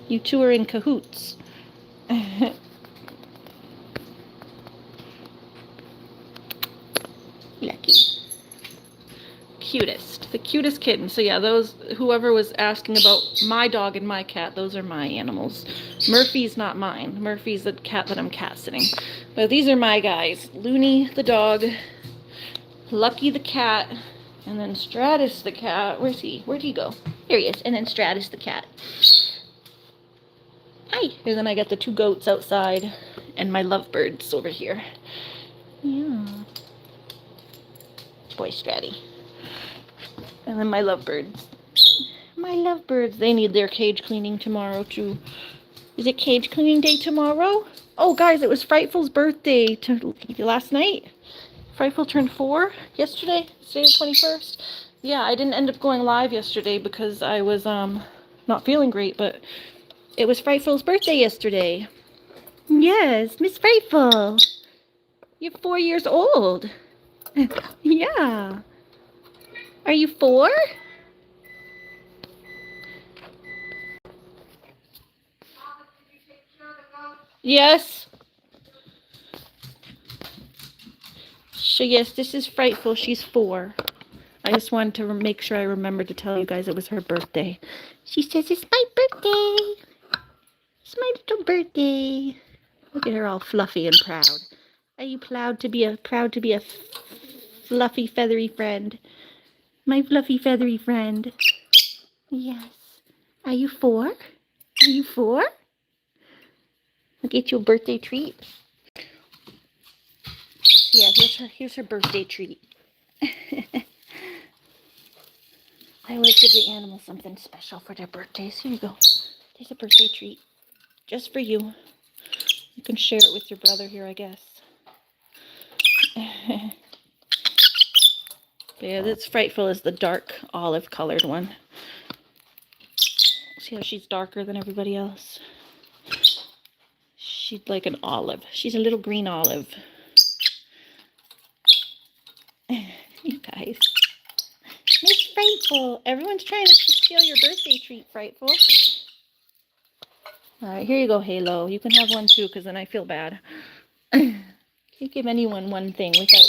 Speaker 2: You two are in cahoots. Lucky. Cutest. The cutest kitten. So yeah, whoever was asking about my dog and my cat, those are my animals. Murphy's not mine. Murphy's the cat that I'm cat sitting. But these are my guys. Looney the dog, Lucky the cat, and then Stratus the cat. Where's he? Where'd he go? Here he is. And then Stratus the cat. Hi. And then I got the two goats outside and my lovebirds over here. Yeah. Boy, Stratty. And then my lovebirds. My lovebirds. They need their cage cleaning tomorrow too. Is it cage cleaning day tomorrow? Oh, guys, it was Frightful's birthday last night. Frightful turned 4 yesterday. Today the 21st. Yeah, I didn't end up going live yesterday because I was not feeling great, but it was Frightful's birthday yesterday. Yes, Miss Frightful. You're 4 years old. Yeah. Are you 4? Yes. So yes, this is Frightful. She's 4. I just wanted to make sure I remembered to tell you guys it was her birthday. She says it's my birthday. It's my little birthday. Look at her all fluffy and proud. Are you proud to be a fluffy feathery friend? My fluffy feathery friend. Yes. Are you 4? Are you 4? I'll get you a birthday treat. Yeah, here's her birthday treat. I always give the animals something special for their birthdays. Here you go. There's a birthday treat. Just for you. You can share it with your brother here, I guess. Yeah, that's Frightful is the dark olive colored one. See how she's darker than everybody else? She's like an olive. She's a little green olive. You guys. Miss Frightful. Everyone's trying to steal your birthday treat, Frightful.
Speaker 1: All right, here you go, Halo. You can have one too, because then I feel bad. Can't give anyone one thing without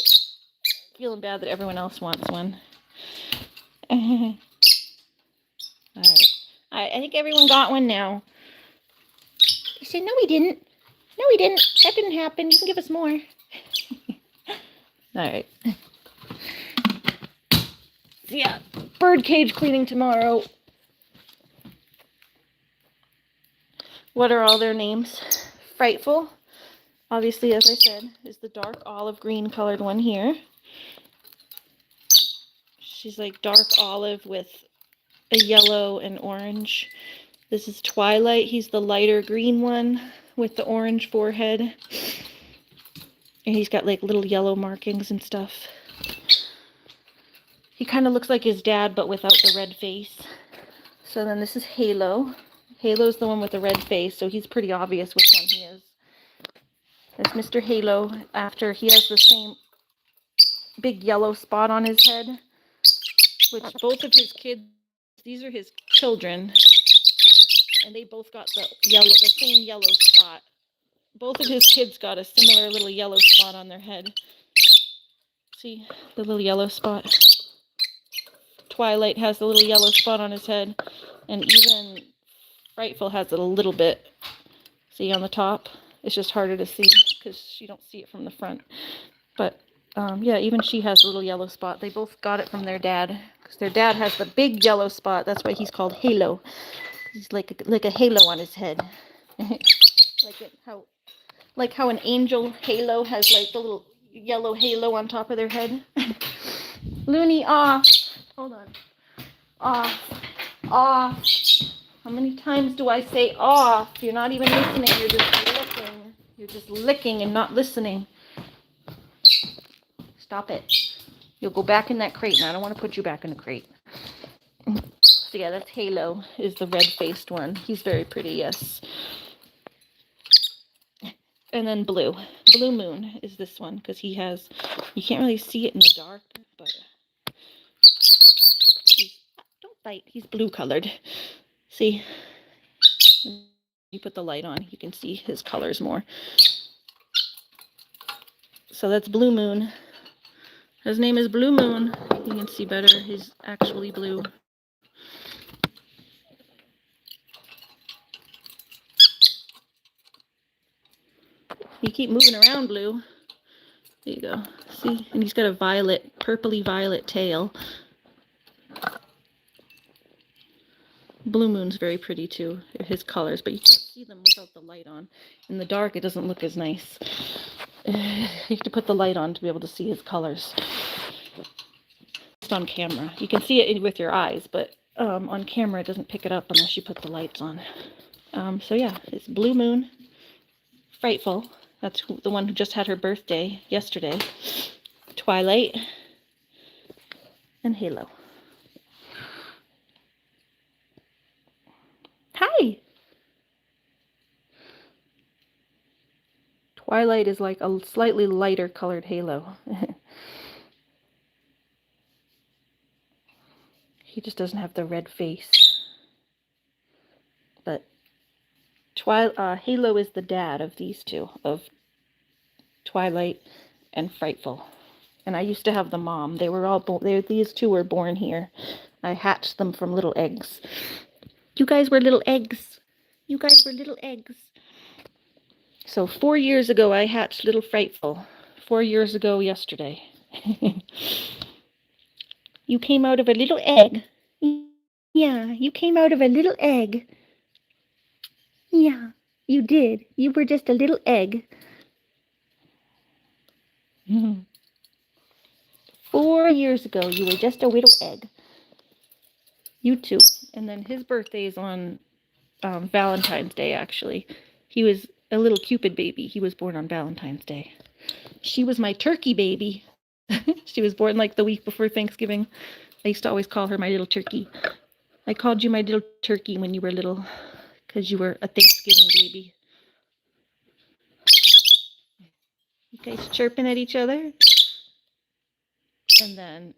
Speaker 1: feeling bad that everyone else wants one. All right. I think everyone got one now. You said, no, we didn't. No, we didn't. That didn't happen. You can give us more. All right. So yeah, bird cage cleaning tomorrow. What are all their names? Frightful, obviously, as I said, is the dark olive green colored one here. She's like dark olive with a yellow and orange. This is Twilight. He's the lighter green one with the orange forehead. And he's got like little yellow markings and stuff. He kind of looks like his dad, but without the red face. So then this is Halo. Halo's the one with the red face, so he's pretty obvious which one he is. There's Mr. Halo after he has the same big yellow spot on his head, which both of his kids, these are his children, and they both got the same yellow spot. Both of his kids got a similar little yellow spot on their head. See the little yellow spot? Twilight has the little yellow spot on his head, and even Frightful has it a little bit. See on the top? It's just harder to see because you don't see it from the front. But yeah, even she has a little yellow spot. They both got it from their dad because their dad has the big yellow spot. That's why he's called Halo. He's like a halo on his head. like how an angel halo has like the little yellow halo on top of their head. Looney, off. Hold on. Off. Off. How many times do I say off? You're not even listening. You're just licking. You're just licking and not listening. Stop it. You'll go back in that crate, and I don't want to put you back in the crate. So yeah, that's Halo, is the red-faced one. He's very pretty, yes. And then Blue. Blue Moon is this one, because he has, you can't really see it in the dark, but don't bite. He's blue-colored. See? You put the light on, you can see his colors more. So that's Blue Moon. His name is Blue Moon. You can see better. He's actually blue. You keep moving around, Blue. There you go. See? And he's got a violet, purpley violet tail. Blue Moon's very pretty too, his colors, but you can't see them without the light on. In the dark, it doesn't look as nice. You have to put the light on to be able to see his colors. Just on camera. You can see it with your eyes, but on camera, it doesn't pick it up unless you put the lights on. So yeah, it's Blue Moon, Frightful. That's the one who just had her birthday yesterday. Twilight, and Halo. Hi! Twilight is like a slightly lighter colored Halo. He just doesn't have the red face. But Halo is the dad of these two, of Twilight and Frightful. And I used to have the mom. They were all these two were born here. I hatched them from little eggs. You guys were little eggs. You guys were little eggs. So 4 years ago, I hatched little Frightful. 4 years ago yesterday. You came out of a little egg. Yeah, you came out of a little egg. Yeah, you did. You were just a little egg. 4 years ago, you were just a little egg. You too. And then his birthday is on Valentine's Day, actually. He was a little Cupid baby. He was born on Valentine's Day. She was my turkey baby. She was born like the week before Thanksgiving. I used to always call her my little turkey. I called you my little turkey when you were little, because you were a Thanksgiving baby. You guys chirping at each other? And then,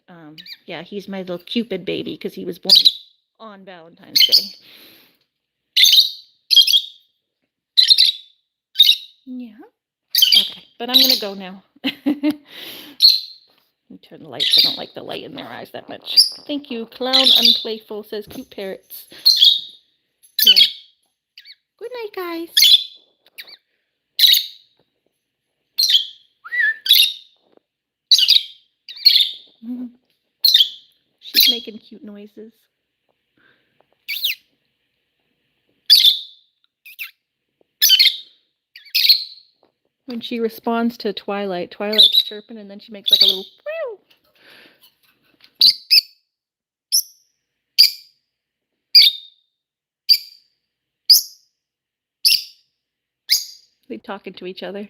Speaker 1: yeah, he's my little Cupid baby, because he was born on Valentine's Day. But I'm going to go now. Turn the lights. I don't like the light in their eyes that much. Thank you. Clown Unplayful says cute parrots. Yeah. Good night, guys. She's making cute noises. When she responds to Twilight, Twilight's chirping and then she makes like a little meow. They're talking to each other.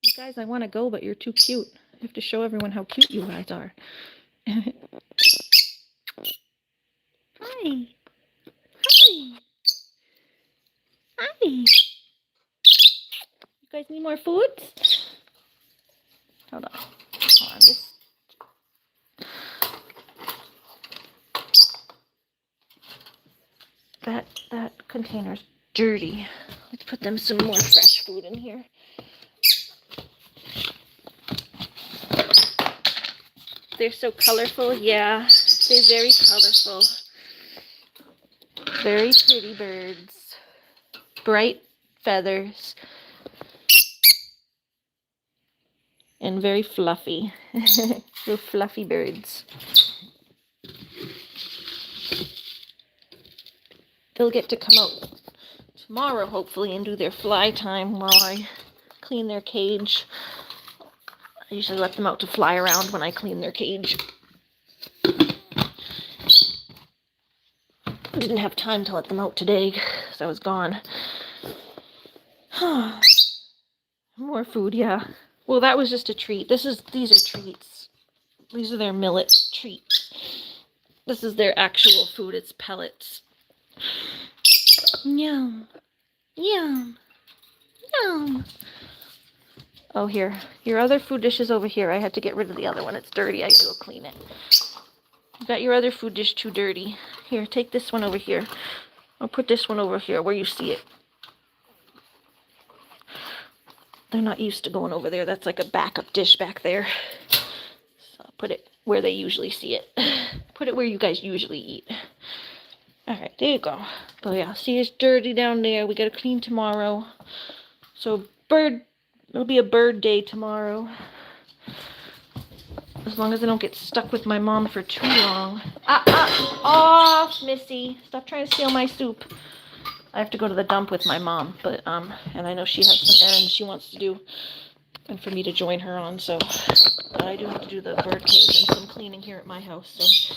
Speaker 1: You guys, I want to go, but you're too cute. I have to show everyone how cute you guys are. Hi. Hi. Hi. You guys need more food? Hold on. Hold on. That container's dirty. Let's put them some more fresh food in here. They're so colorful. Yeah, they're very colorful. Very pretty birds. Bright feathers. And very fluffy. Little fluffy birds. They'll get to come out tomorrow, hopefully, and do their fly time while I clean their cage. I usually let them out to fly around when I clean their cage. I didn't have time to let them out today because I was gone. More food, yeah. Well, that was just a treat. These are treats. These are their millet treats. This is their actual food. It's pellets. Yum. Yum. Yum. Oh, here. Your other food dish is over here. I had to get rid of the other one. It's dirty. I gotta go clean it. You got your other food dish too dirty. Here, take this one over here. I'll put this one over here where you see it. They're not used to going over there. That's like a backup dish back there. So I'll put it where they usually see it. Put it where you guys usually eat. Alright, there you go. But yeah, see, it's dirty down there. We gotta clean tomorrow. So it'll be a bird day tomorrow. As long as I don't get stuck with my mom for too long. Off, Missy. Stop trying to steal my soup. I have to go to the dump with my mom, but and I know she has some errands she wants to do, and for me to join her on. So, but I do have to do the bird cage and some cleaning here at my house. So,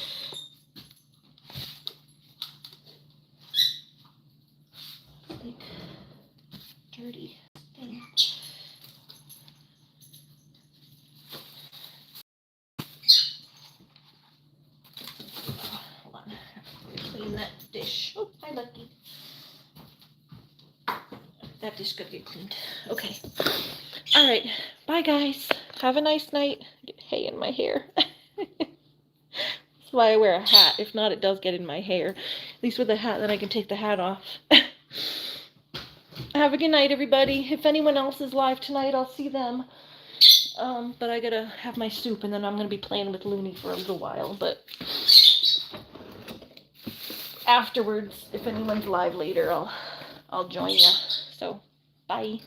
Speaker 1: like dirty thing. Hold on, clean that dish. Oh, hi, Lucky. That dish could get cleaned. Okay. All right. Bye, guys. Have a nice night. Get hay in my hair. That's why I wear a hat. If not, it does get in my hair. At least with a hat, then I can take the hat off. Have a good night, everybody. If anyone else is live tonight, I'll see them. But I gotta have my soup, and then I'm gonna be playing with Looney for a little while. But afterwards, if anyone's live later, I'll join you. So, bye.